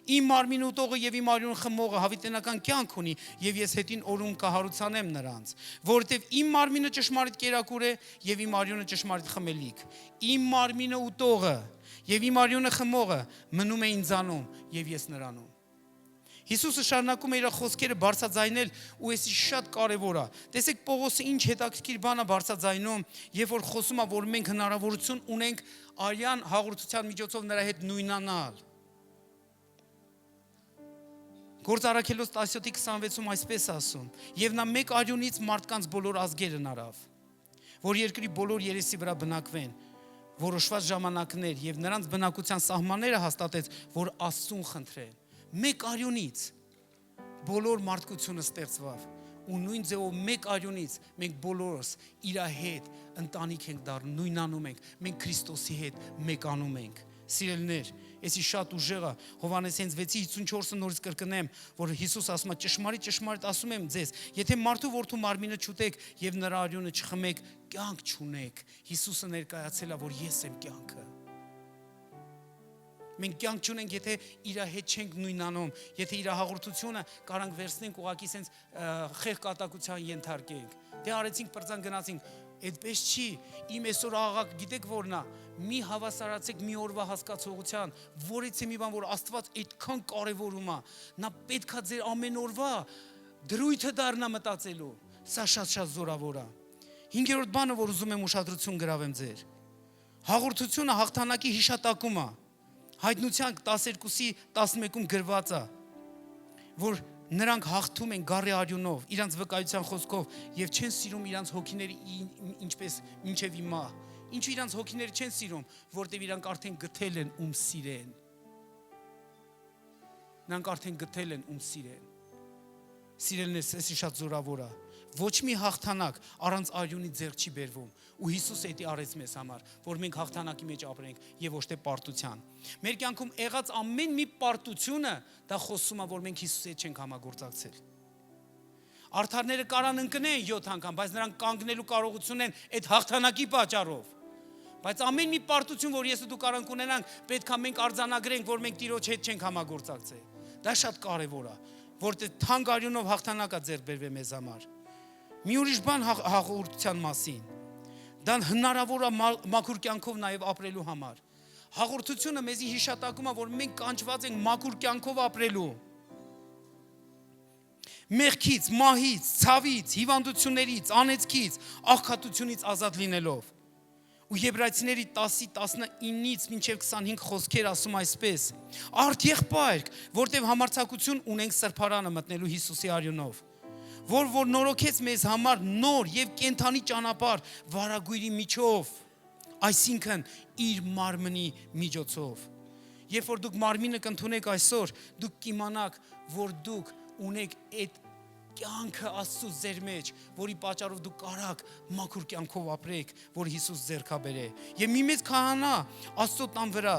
Իմ մարմինը ուտողը եւ իմ արյունը խմողը հավիտենական կյանք ունի եւ ես հետին օրում կհարուցանեմ նրանց, որովհետեւ իմ մարմինը ճշմարիտ կերակուր է եւ իմ արյունը ճշմարիտ խմելիք։ Իմ մարմինը ուտողը եւ իմ արյունը խմողը մնում է ինձանում եւ ես նրանում։ Հիսուսը շարունակում է իր խոսքերը բարձրաձայնել ու էսի շատ կարևոր է։ Տեսեք Պողոսը ինչ հետաքրքիր բան է բարձրաձայնում, երբ որ խոսում է, որ մենք հնարավորություն ունենք արյան հաղորդության միջոցով նրա հետ նույնանալ։ Գործ Առաքելոց 17:26-ում այսպես ասում. Եվ նա մեկ արյունից մարդկանց բոլոր ազգերը նարավ, որ երկրի բոլոր երեսի վրա բնակվեն, որոշված ժամանակներ եւ նրանց բնակության սահմանները հաստատեց, որ Աստծուն խնդրեն։ Մեկ արյունից բոլոր մարդկությունը ստեղծվավ ու նույն ձևով մեկ արյունից մենք բոլորս իր հետ ընտանիք ենք դառնում, նույնանում ենք, մենք Քրիստոսի հետ մեկանում ենք։ Սիրելիներ, էսի շատ ուժեղ է։ Հովհաննեսյանց 6:54-ը նորից կրկնեմ, որ Հիսուս ասում է. ճշմարիտ ասում եմ ձեզ, եթե մարդու որդու մարմինը չուտեք եւ նրա արյունը չխմեք, կյանք չունեք։ Հիսուսը ներկայացել է, որ ես եմ կյանքը։ Մենք կյանք չունենք, եթե իր հետ չենք նույնանում, եթե իր հաղորդությունը կարանք վերցնենք ուղակի սենց խեղ կատակության ենթարկենք։ Դե արեցինք, պրծան գնացինք, այդպես չի։ Իմ այսօր աղաղակ գիտեք որն է, մի հավասարացեք մի օրվա հասկացողության, որից է մի բան, որ Աստված այդքան կարևորում է, նա պետքա ձեր ամեն օրվա դրույթը դառնա մտածելու։ Սա շատ զորավոր է։ 5-րդ բանը, որ ուզում եմ ուշադրություն գրավեմ ձեր։ Հաղորդությունը հաղթանակի հիշատակում է։ Հայտնության 12:11-ում գրված է, որ նրանք հաղթում են գառի արյունով, իրանց վկայության խոսքով եւ չեն սիրում իրանց հոգիների ինչպես մինչեւ հիմա։ Ինչու իրանց հոգիները չեն սիրում, որտեւ իրանք արդեն գտել են ում սիրեն։ Նրանք արդեն գտել են ում սիրեն։ Սիրելիներս, էսի շատ զորավոր է։ Ոչ մի հաղթանակ առանց արյունի ձեռք չի բերվում։ Ու Հիսուսը դա արեց մեզ համար, որ մենք հաղթանակի մեջ ապրենք եւ ոչ թե պարտության։ Մեր կյանքում եղած ամեն մի պարտությունը դա խոսում է, որ մենք Հիսուսի հետ չենք համագործակցել։ Արդարները կարան ընկնեն 7 անգամ, բայց նրանք կանգնելու կարողություն են այդ հաղթանակի պատճառով։ Բայց ամեն մի պարտություն, որ ես ու դու կարանք ունենանք, պետքա մենք արձանագրենք, որ մենք Տիրոջ հետ չենք համագործակցել։ Դա շատ կարևոր է, որտեղ թանկ արյունով հաղթանակա ձեռք բերվի մեզ համար։ Մի ուրիշ բան հաղորդության մասին։ Դա հնարավոր է մաքուր կյանքով նաև ապրելու համար։ Հաղորդությունը մեզի հիշատակում է, որ մենք կանչված ենք մաքուր կյանքով ապրելու։ Մեղքից, մահից, ցավից, հիվանդություններից, անեծքից, աղքատությունից ազատ լինելով։ Ու Եբրայեցիների 10:19-ից մինչև 25 խոսքեր ասում այսպես. Արդ եղբայր, որտեղ համարձակություն ունենք սրբարանը մտնելու Հիսուսի արյունով, որ նորոգեց մեզ համար նոր եւ կենթանի ճանապարհ վարագույրի միջով, այսինքն իր մարմնի միջոցով։ Երբ որ դուք մարմինը կընդունեք այսօր, դուք կիմանաք, որ դուք ունեք այդ կյանքը Աստծուց ձեր մեջ, որի պատճառով դուք կարաք մաքուր կյանքով ապրեք, որ Հիսուս ձեռքաբերե։ Եվ մի մեծ քահանա Աստծո տան վրա,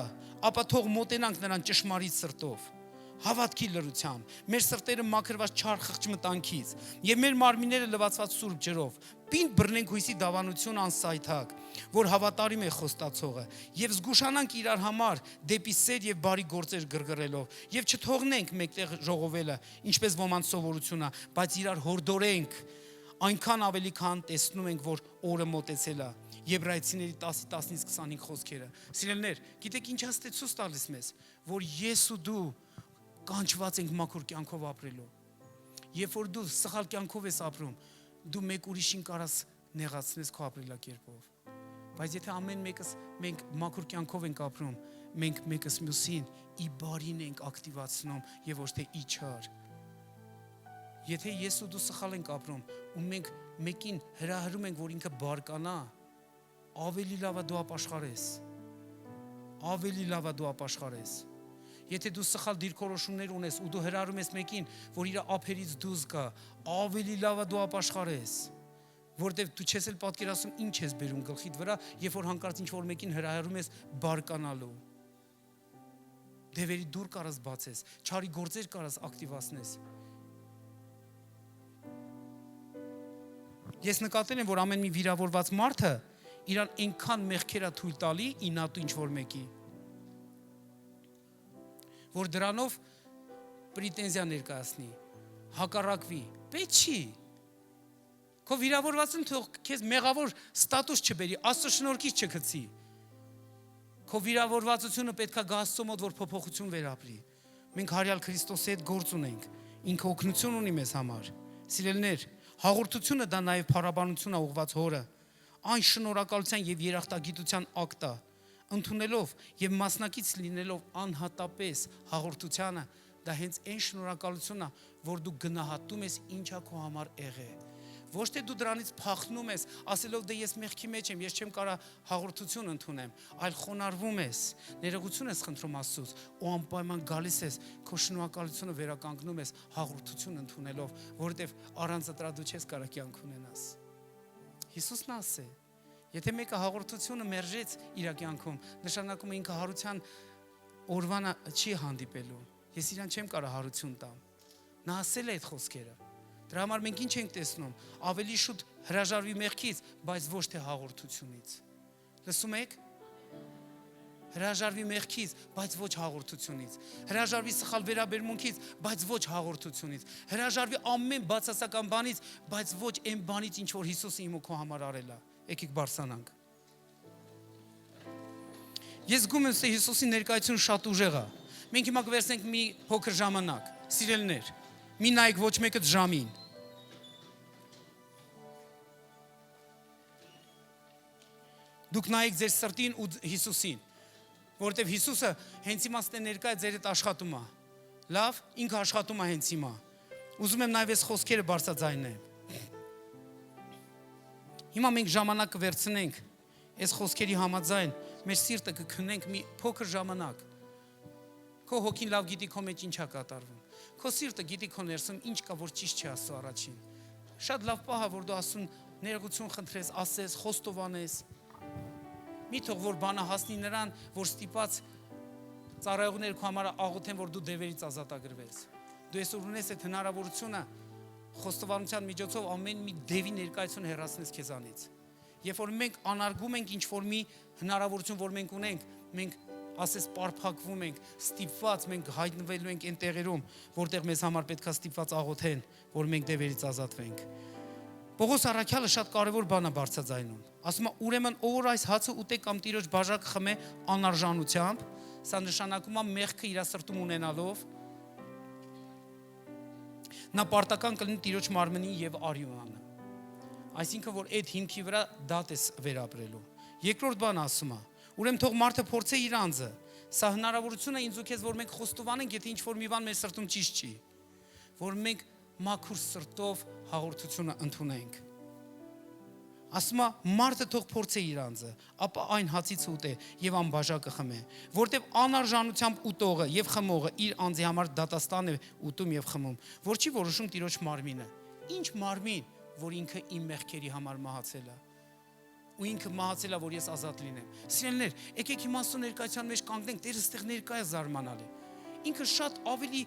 ապա թող մոտենանք նրան ճշմարիտ սրտով, հավատքի լրությամբ, մեր սրտերը մաքրված չար խղճ մտանքից եւ մեր մարմինները լվացված սուրբ ջրով, պինդ բռնենք հույսի դավանություն անսայթակ, որ հավատարիմ է խոստացողը, եւ զգուշանանք իրար համար դեպի սեր եւ բարի գործեր գրգռելով, եւ չթողնենք մեկտեղ ժողովելը, ինչպես ոմանց սովորությունն է, բայց իրար հորդորենք, այնքան ավելի քան տեսնում ենք, որ օրը մոտեցել է։ Եբրայեցիների 10:10-25 խոսքերը։ Սիրելիներ, գիտեք ինչ աստ է ցույց տալիս մեզ, որ ես ու դու կանչված ենք մաքուր կյանքով ապրելու։ Երբ որ դու սխալ կյանքով ես ապրում, դու մեկ ուրիշին կարաս նեղացնես քո ապրելակերպով։ Բայց եթե ամեն մեկս մենք մաքուր կյանքով ենք ապրում, մենք մեկս մյուսին ի բարին ենք ակտիվացնում եւ ոչ թե ի չար։ Եթե ես ու դու սխալ ենք ապրում ու մենք մեկին հրահրում ենք, որ ինքը բարկանա, ավելի լավ է դու ապաշխարես։ Ավելի լավ է դու ապաշխարես։ Եթե դու սխալ դիրքորոշումներ ունես ու դու հրահրում ես մեկին, որ իր ափերից դուրս գա, ավելի լավ է դու ապաշխարես, որտեղ դու չես էլ պատկերացնում ինչ ես բերում գլխիդ վրա, երբ որ հանկարծ ինչ-որ մեկին հրահրում ես բարկանալու։ Դևերի դուր կարաս բացես, չարի գործեր կարաս ակտիվացնես։ Ես նկատել եմ, որ ամեն մի վիրավորված մարդը իրան այնքան մեղքերա թույլ տալի ինատու ինչ-որ մեկի, որ դրանով պրետենզիա ներկայացնի, հակառակվի, պետք չի։ Քո վիրավորվածին թող քեզ մեղավոր ստատուս չբերի, Աստծո շնորհքից չգցի։ Քո վիրավորվածությունը պետքա գա Աստծո մոտ, որ փոփոխություն վերապրի։ Մենք հարյալ Քրիստոսի հետ գործ ունենք, ինքը օգնություն ունի մեզ համար։ Սիրելիներ, հաղորդությունը դա նաև փառաբանություն է ուղղված հորը, այն շնորհակալության եւ երախտագիտության ակտ է, ընդունելով եւ մասնակից լինելով անհատապես հաղորդությանը, դա հենց այն շնորհակալությունն է, որ դու գնահատում ես ինչա քո համար եղե։ Ոչ թե դու դրանից փախնում ես, ասելով դե ես մեղքի մեջ եմ, ես չեմ կարող հաղորդություն ընդունեմ, այլ խոնարհվում ես, ներողություն ես խնդրում Աստծուց ու անպայման գալիս ես, քո շնորհակալությունը վերականգնում ես հաղորդություն ընդունելով, որովհետև առանց դրա դու չես կարող կյանք ունենաս։ Հիսուսն ասե, եթե մեկը հաղորդությունը մերժեց իր կյանքում, նշանակում է ինքը հարության օրվան չի հանդիպելու։ Ես իրան չեմ կարող հարություն տամ։ Նա ասել է այդ խոսքերը։ Դրա համար մենք ինչ ենք տեսնում, ավելի շուտ հրաժարվի մեղքից, բայց ոչ թե հաղորդությունից։ Լսում եք։ Հրաժարվի մեղքից, բայց ոչ հաղորդությունից։ Հրաժարվի սխալ վերաբերմունքից, բայց ոչ հաղորդությունից։ Հրաժարվի ամեն բացասական բանից, բայց ոչ այն բանից, ինչ որ Հիսուսը իմ ու քո համար արել է։ Եկեք բարձրանանք։ Ես զգում եմ, թե Հիսուսի ներկայությունը շատ ուժեղ է։ Մենք հիմա կվերցնենք մի փոքր ժամանակ, սիրելիներ։ Մի նայեք ոչ մեկը ժամին։ Դուք նայեք ձեր սրտին ու Հիսուսին, որովհետև Հիսուսը հենց հիմա ստե ներկա է ձեր հետ աշխատում է։ Լավ, ինքը աշխատում է հենց հիմա։ Ուզում եմ նաև այս խոսքերը բարձրաձայնեմ։ Հիմա մենք ժամանակ կվերցնենք այս խոսքերի համաձայն, մեր սիրտը կքնենք մի փոքր ժամանակ։ Քո հոգին լավ գիտի քո մեջ ինչ է կատարվում։ Քո սիրտը գիտի քո ներսում ինչ կա, որ ճիշտ չի Աստծո առաջին։ Շատ լավ պահ է, որ դու Աստծուն ներողություն խնդրես, ասես, խոստովանես։ Մի թող որ բանը հասնի նրան, որ ստիպած ծառայողները քո համար աղոթեն, որ դու դևերից ազատագրվես։ Դու այսօր ունես այդ հնարավորությունը խոստովանության միջոցով ամեն մի դևի ներկայություն հեռացնես քեզանից։ Երբ որ մենք անարգում ենք ինչ որ մի հնարավորություն, որ մենք ունենք, մենք ասես պարփակվում ենք, ստիպված մենք հայտնվելու ենք այն տեղերում, որտեղ մեզ համար պետք է ստիպված աղոթեն, որ մենք դևերից ազատվենք։ Պողոս առաքյալը շատ կարևոր բան է բարձրաձայնում։ Ասում է, ուրեմն ով այս հացը ուտե կամ տիրոջ բաժակ խմե անարժանությամբ, սա նշանակում է մեղքը իր սրտում ունենալով, նա պարտական կլինի տիրոջ մարմնին եւ արյունանը։ Այսինքն որ այդ հիմքի վրա դատ է վերապրելու։ Երկրորդ բանը ասում է, ուրեմն թող մարդը փորձե իր անձը։ Սա հնարավորություն է ինձ ու քեզ, որ մենք խոստովանենք, եթե ինչ որ մի բան մեր սրտում ճիշտ չի, որ մենք մաքուր սրտով հաղորդությունը ընդունենք։ Ասում է մարդը թող փորձե իր անձը, ապա այն հացից ուտե եւ անբաժակը խմե, որտեւ անարժանությամբ ուտողը եւ խմողը իր անձի համար դատաստան է ուտում եւ խմում, որ չի որոշում Տիրոջ մարմինը։ Ինչ մարմին, որ ինքը իմ մեղքերի համար մահացել է։ Ու ինքը մահացել է, որ ես ազատ լինեմ։ Սիրելիներ, եկեք իմաստուն ներկայության մեջ կանգնենք, Տերը ստեղ ներկա է զարմանալի։ Ինքը շատ ավելի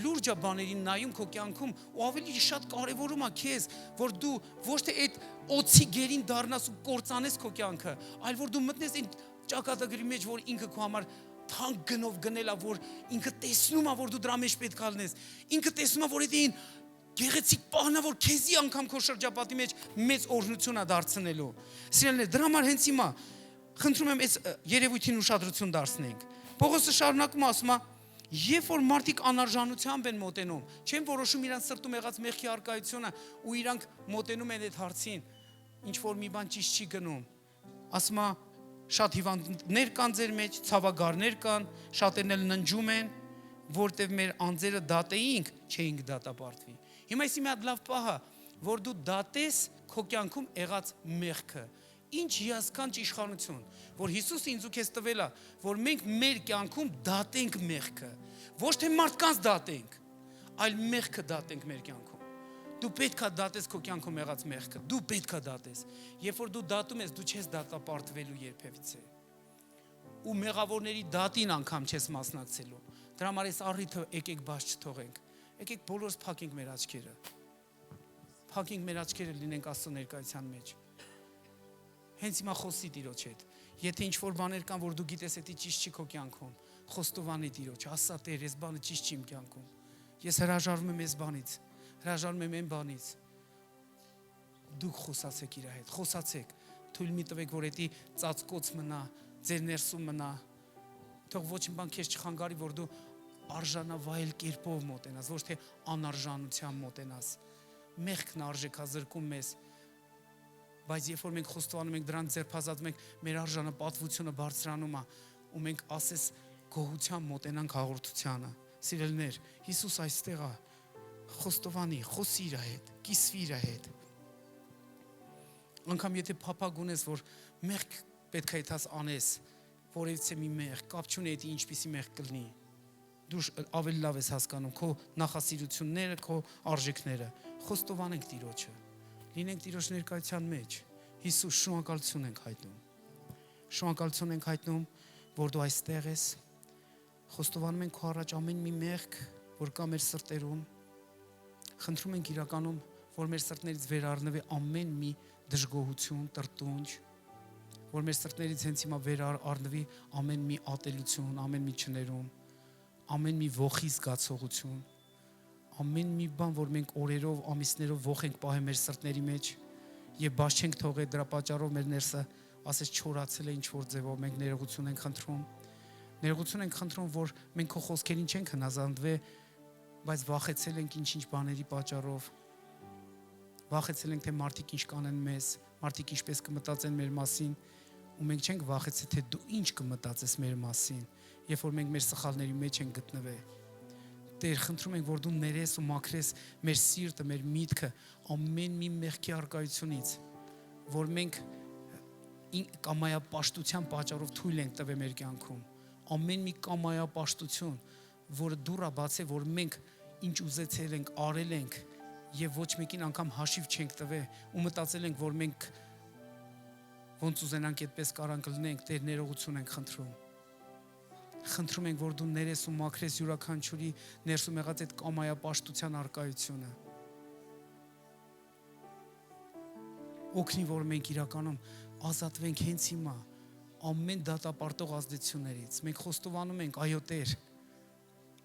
լուրջ է բաներին նայում քո կյանքում ու ավելի շատ կարևորում է քեզ, որ դու ոչ թե այդ օծի գերին դառնաս ու կործանես քո կյանքը, այլ որ դու մտնես այն ճակատագրի մեջ, որ ինքը քո համար թանկ գնով գնել է, որ ինքը տեսնում է, որ դու դրա մեջ պետք է լինես։ Ինքը տեսնում է, որ այդ գեղեցիկ բանն է, որ քեզի անգամ քո շրջապատի մեջ մեծ օրհնություն է դարձնելու։ Սիրելիներ, դրա համար հենց հիմա խնդրում եմ այս երևույթին ուշադրություն դարձնենք։ Պողոսը շարունակում ասում է, երբ որ մարդիկ անարժանությամբ են մոտենում, չեն որոշում իրանց սրտում եղած մեղքի առկայությունը ու իրանք մոտենում են այդ հարցին, ինչ որ մի բան ճիշտ չի գնում։ Ասում է, շատ հիվանդներ կան ձեր մեջ, ցավագարներ կան, շատերն էլ ննջում են, որտեվ մեր անձերը դատեինք, չէինք դատապարտվի։ Հիմա այսի մի հատ լավ պահ է, որ դու դատես քո կյանքում եղած մեղքը։ Ինչ հիասքանչ իշխանություն, որ Հիսուսը ինձ ու քեզ տվել է, որ մենք մեր կյանքում դատենք մեղքը, ոչ թե մարդկանց դատենք, այլ մեղքը դատենք մեր կյանքում։ Դու պետք է դատես քո կյանքում եղած մեղքը, դու պետք է դատես։ Երբ որ դու դատում ես, դու չես դատապարտվելու երբևիցե։ Ու մեղավորների դատին անգամ չես մասնակցելու։ Դրա համար այս առիթը եկեք բաց չթողենք։ Եկեք բոլորս փակենք մեր աչքերը։ Փակենք մեր աչքերը, լինենք Աստծո ներկայության մեջ։ Հենց հիմա խոսի Տիրոջ հետ։ Եթե ինչ-որ բաներ կան, որ դու գիտես, դա ճիշտ չի քո կյանքում, խոստովանի Տիրոջ, ասա Տեր, այս բանը ճիշտ չի իմ կյանքում։ Ես հրաժարվում եմ այս բանից, հրաժարվում եմ այն բանից։ Դուք խոսացեք իր հետ, խոսացեք։ Թույլ մի տվեք, որ դա ծածկոց մնա, ձեր ներսում մնա։ Թող ոչ մի բան քեզ չխանգարի, որ դու արժանավայել կերպով մոտենաս, ոչ թե անարժանությամբ մոտենաս։ Մեղքն արժեքազրկում մեզ, բայց երբ որ մենք խոստովանում ենք դրան ձերբազատում ենք, մեր արժանապատվությունը բարձրանում է ու մենք ասես գոհությամբ մոտենանք հաղորդությանը։ Սիրելիներ, Հիսուս այստեղ է, խոստովանի, խոսի իր հետ, կիսվի իր հետ։ Անկամ եթե փափագ ունես, որ մեղք պետք է դաս անես, որևիցե մի մեղք, կապ չունի դա ինչպիսի մեղք կլինի, դու ավելի լավ ես հասկանում քո նախասիրությունները, քո արժեքները։ Խոստովանենք Տիրոջը, լինենք Տիրոջ ներկայության մեջ։ Հիսուս, շնորհակալություն ենք հայտնում։ Շնորհակալություն ենք հայտնում, որ դու այստեղ ես։ Խոստովանում ենք քո առաջ ամեն մի մեղք, որ կա մեր սրտերում։ Խնդրում ենք իրականում, որ մեր սրտներից վերառնվի ամեն մի դժգոհություն, տրտունջ, որ մեր սրտներից հենց հիմա վերառնվի ամեն մի ատելություն, ամեն մի չներում, ամեն մի ոխի զգացողություն, ամեն մի բան, որ մենք օրերով, ամիսներով ոխ ենք պահել մեր սրտների մեջ եւ բաց չենք թողել, դրա պատճառով մեր ներսը ասես չորացել է ինչ-որ ձևով, մենք ներողություն ենք խնդրում։ Ներողություն ենք խնդրում, որ մենք քո խոսքերին չենք հնազանդվել, բայց վախեցել ենք ինչ-ինչ բաների պատճառով։ Վախեցել ենք, թե մարդիկ ինչ կանեն մեզ, մարդիկ ինչպես կմտածեն մեր մասին, ու մենք չենք վախեցել, թե դու ինչ կմտածես մեր մասին, երբ որ մենք մեր սխալների մեջ ենք գտնվել։ Տեր, խնդրում ենք, որ դու ներես ու մաքրես մեր սիրտը, մեր միտքը ամեն մի մեղքի առկայությունից, որ մենք կամայապաշտության պատճառով թույլ ենք տվել մեր կյանքում։ Ամեն մի կամայապաշտություն, որը դուռ է բացել, որ մենք ինչ ուզեցել ենք, արել ենք եւ ոչ մեկին անգամ հաշիվ չենք տվել ու մտածել ենք, որ մենք ոնց ուզենանք այդպես կարանք լինենք, Տեր, ներողություն ենք խնդրում։ Խնդրում ենք, որ դու ներես ու մաքրես յուրաքանչյուրի ներսում եղած այդ կամայապաշտության առկայությունը։ Օգնի, որ մենք իրականում ազատվենք հենց հիմա ամեն դատապարտող ազդեցություններից։ Մենք խոստովանում ենք, այո Տեր,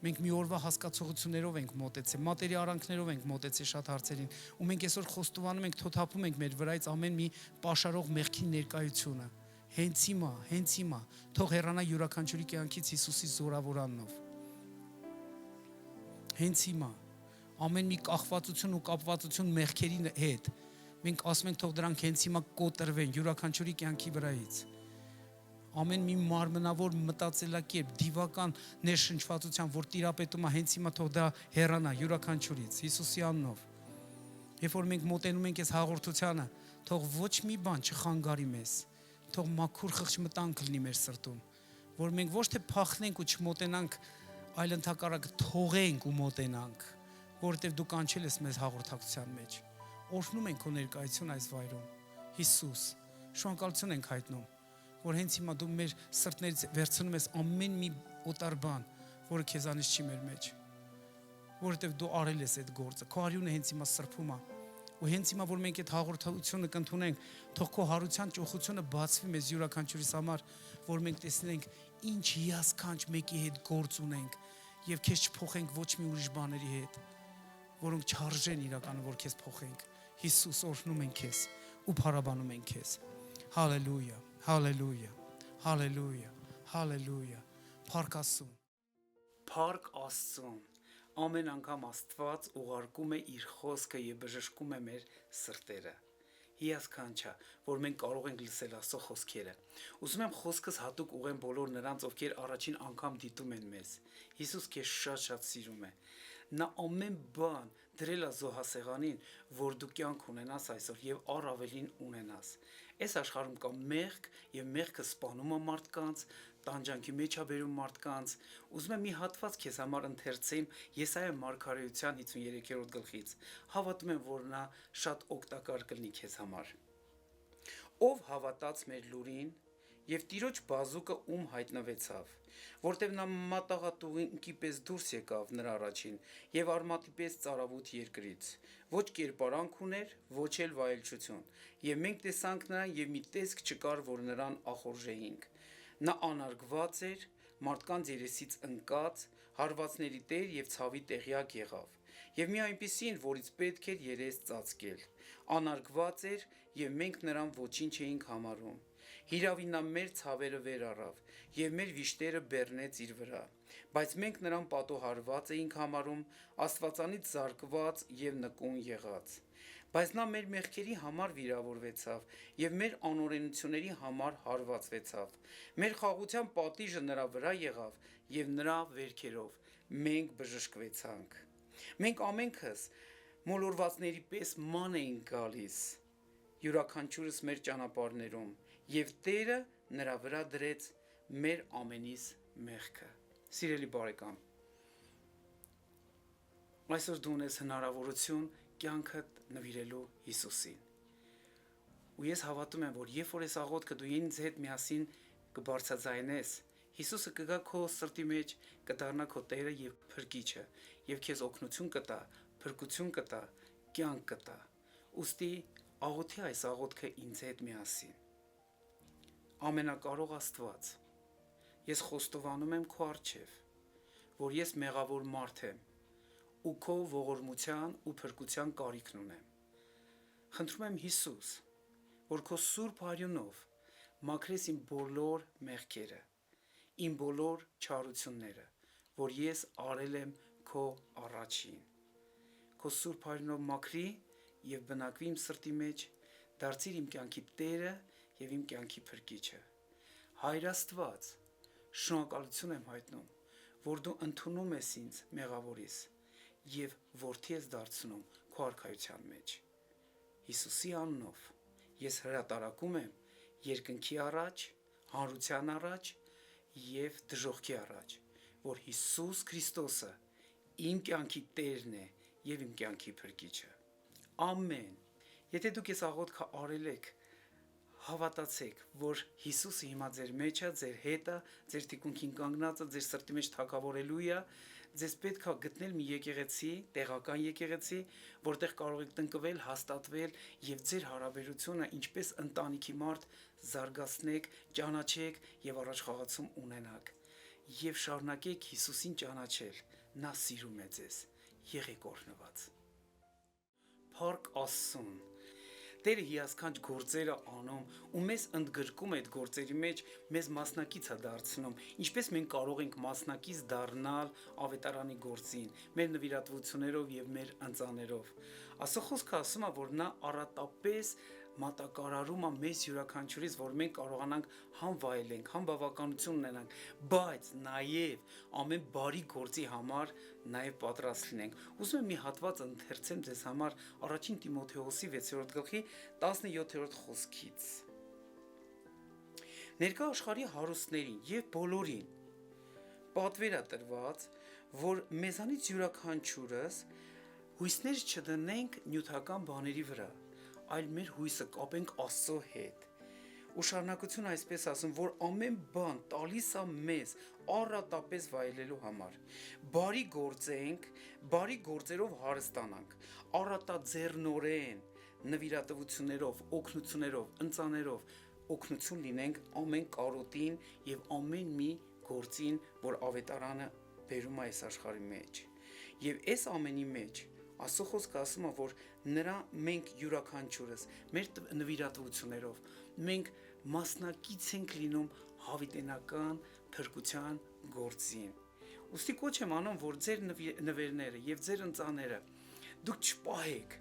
մենք մի օրվա հասկացողություններով ենք մոտեցել, մատերի արանքներով ենք մոտեցել շատ հարցերին, ու մենք այսօր խոստովանում ենք, թոթափում ենք մեր վրայից ամեն մի պաշարող մեղքի ներկայությունը։ Հենց հիմա, թող հեռանա յուրաքանչյուրի կյանքից Հիսուսի զորավոր անունով։ Հենց հիմա, ամեն մի կախվածություն ու կապվածություն մեղքերի հետ, մենք ասում ենք, թող դրանք հենց հիմա կոտրվեն յուրաքանչյուրի կյանքի վրայից։ ամեն մի մարմնավոր մտածելակերպ, դիվական ներշնչվածության, որ տիրապետում է հենց հիմա, թող դա հեռանա յուրաքանչյուրից Հիսուսի անունով։ Երբ որ մենք մոտենում ենք այս հաղորդությանը, թող ոչ մի բան չխանգարի մեզ, թող մաքուր խղճ մտանք լինի մեր սրտում, որ մենք ոչ թե փախնենք ու չմոտենանք, այլ ընդհակառակը թողենք ու մոտենանք, որովհետև դու կանչել ես մեզ հաղորդակցության մեջ։ Օրհնում ենք քո ներկայությունը այս վայրում, Հիսուս, շնորհակալություն ենք հայտնում, որ հենց հիմա դու մեր սրտներից վերցնում ես ամեն մի օտար բան, որը քեզանից չի մեր մեջ, որովհետև դու արել ես այդ գործը, քո արյունը հենց հիմա սրբում է, ու հենց հիմա որ մենք այդ հաղորդակցությունը կընդունենք, թող քո հարության ճոխությունը բացվի մեզ յուրաքանչյուրիս համար, որ մենք տեսնենք ինչ հիասքանչ մեկի հետ գործ ունենք եւ քեզ չփոխենք ոչ մի ուրիշ բաների հետ, որոնք չարժեն իրականում որ քեզ փոխենք։ Հիսուս, օրհնում ենք քեզ ու փառաբանում ենք քեզ։ Հալելույա, հալելույա, հալելույա, հալելույա։ Փառք Աստծուն։ Փառք Աստծուն։ Ամեն անգամ Աստված ուղարկում է իր խոսքը եւ բժշկում է մեր սրտերը։ Հիասքանչ է, որ մենք կարող ենք լսել Աստծո խոսքերը։ Ուզում եմ խոսքս հատուկ ուղղեմ բոլոր նրանց, ովքեր առաջին անգամ դիտում են մեզ։ Հիսուս քեզ շատ սիրում է։ Նա ամեն բան դրել է զոհասեղանին, որ դու կյանք ունենաս այսօր եւ առավելին ունենաս։ Այս աշխարհում կա մեղք եւ մեղքը սպանում է մարդկանց, տանջանքի մեջ է բերում մարդկանց։ Ուզում եմ մի հատված քեզ համար ընթերցեմ Եսայիա մարգարեության 53-րդ գլխից։ Հավատում եմ, որ նա շատ օգտակար կլինի քեզ համար։ Ով հավատաց մեր լուրին եւ Տիրոջ բազուկը ում հայտնվեցավ, որտեւ նա մատաղատուղինքի պես դուրս եկավ նրա առաջին եւ արմատի պես ծարավուտ երկրից, ոչ կերպարանք ուներ, ոչ էլ վայելչություն, եւ մենք տեսանք նրան եւ մի տեսք չկար, որ նրան ախորժեինք։ Նա անարգված էր, մարդկանց երեսից ընկած, հարվածների տեր եւ ցավի տեղյակ եղավ, եւ մի այնպիսին, որից պետք էր երես ծածկել, անարգված էր եւ մենք նրան ոչինչ էինք համարում։ Հիրավի նա մեր ցավերը վեր առավ եւ մեր վիշտերը բեռնեց իր վրա, բայց մենք նրան պատոհարված էինք համարում, Աստվածանից զարկված եւ նկուն եղած։ Բայց նա մեր մեղքերի համար վիրավորվեցավ եւ մեր անօրենությունների համար հարվածվեցավ։ Մեր խաղաղության պատիժը նրա վրա եղավ եւ նրա վերքերով մենք բժշկվեցանք։ Մենք ամենքս մոլորվածների պես ման էինք գալիս, յուրաքանչյուրս մեր ճանապարհներում, եւ Տերը նրա վրա դրեց մեր ամենիս մեղքը։ Սիրելի բարեկամ, այսօր դու ունես հնարավորություն կյանքդ նվիրելու Հիսուսին։ Ու ես հավատում եմ, որ երբ որ այս աղոթքը դու ինձ հետ միասին կբարձրացնես, Հիսուսը կգա քո սրտի մեջ, կդառնա քո Տերը եւ Փրկիչը, եւ քեզ օգնություն կտա, փրկություն կտա, կյանք կտա։ Ուստի աղոթի այս աղոթքը ինձ հետ միասին։ Ամենակարող Աստված, ես խոստովանում եմ քո առջև, որ ես մեղավոր մարդ եմ ու քո ողորմության ու փրկության կարիքն ունեմ։ Խնդրում եմ Հիսուս, որ քո սուրբ արյունով մաքրես իմ բոլոր մեղքերը, իմ բոլոր չարությունները, որ ես արել եմ քո առաջին։ Քո սուրբ արյունով մաքրի եւ բնակվի իմ սրտի մեջ, դարձիր իմ կյանքի Տերը եւ իմ կյանքի Փրկիչը։ Հայր Աստված, շնորհակալություն եմ հայտնում, որ դու ընդունում ես ինձ մեղավորիս եւ որդի ես դարձնում քո արքայության մեջ։ Հիսուսի անունով ես հրատարակում եմ երկնքի առաջ, հանրության առաջ եւ դժոխքի առաջ, որ Հիսուս Քրիստոսը իմ կյանքի Տերն է եւ իմ կյանքի Փրկիչը։ Ամեն։ Եթե դուք այս աղոթքը արել եք, հավատացեք, որ Հիսուսը հիմա ձեր մեջ է, ձեր հետ է, ձեր թիկունքին կանգնած է, ձեր սրտի մեջ թագավորելու է, ձեզ պետք է գտնել մի եկեղեցի, տեղական եկեղեցի, որտեղ կարող եք տնկվել, հաստատվել եւ ձեր հարաբերությունը ինչպես ընտանիքի մարդ զարգացնեք, ճանաչեք եւ առաջխաղացում ունենաք։ Եվ շարունակեք Հիսուսին ճանաչել, նա սիրում է ձեզ։ Եղեք օրհնված։ Փառք Աստծուն։ Տերը հիասքանչ գործերը անում ու մեզ ընդգրկում այդ գործերի մեջ, մեզ մասնակից է դարձնում, ինչպես մենք կարող ենք մասնակից դառնալ ավետարանի գործին, մեր նվիրատվություններով եւ մեր ընծաներով։ Աստծո խոսքը ասում է, որ նա առատապես մատակարարում է մեզ յուրաքանչյուրից, որ մենք կարողանանք համ վայելենք, համ բավականություն ունենանք, բայց նաև ամեն բարի գործի համար նաև պատրաստ լինենք։ Ուզում եմ մի հատված ընթերցեմ ձեզ համար առաջին Տիմոթեոսի 6-րդ գլխի 17-րդ խոսքից։ Ներկա աշխարհի հարուստներին եւ բոլորին պատվեր է տրված, որ մեզանից յուրաքանչյուրս հույսներ չդնենք նյութական բաների վրա, այլ մեր հույսը կապենք Աստծո հետ։ Ու շարունակություն այսպես ասում, որ ամեն բան տալիս է մեզ առատապես վայելելու համար։ Բարի գործենք, բարի գործերով հարստանանք, առատաձեռնորեն, նվիրատվություններով, օգնություններով, ընծաներով օգնություն լինենք ամեն կարոտին եւ ամեն մի գործին, որ ավետարանը բերում է այս աշխարհի մեջ։ Եվ այս ամենի մեջ Աստծո խոսքը ասում է, որ նրա մենք յուրաքանչյուրս մեր նվիրատվություններով մենք մասնակից ենք լինում հավիտենական փրկության գործին։ Ոստի կոչ եմ անում, որ ձեր նվերները եւ ձեր ընծաները դուք չպահեք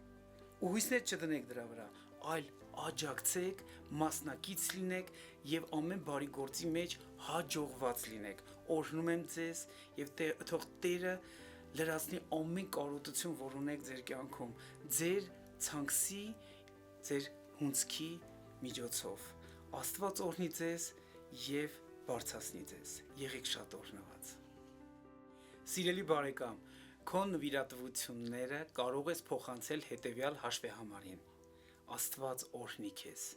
ու հույսներ չդնեք դրա վրա, այլ աջակցեք, մասնակից լինեք եւ ամեն բարի գործի մեջ հաջողված լինեք։ Օրհնում եմ ձեզ եւ թող Տերը լրացնի ամեն կարոտություն, որ ունեք ձեր կյանքում, ձեր ցանկսի, ձեր հունցքի միջոցով։ Աստված օրհնի ձեզ եւ բարձրացնի ձեզ։ Եղեք շատ օրհնված։ Սիրելի բարեկամ, քո նվիրատվությունները կարող ես փոխանցել հետևյալ հաշվեհամարին։ Աստված օրհնի քեզ։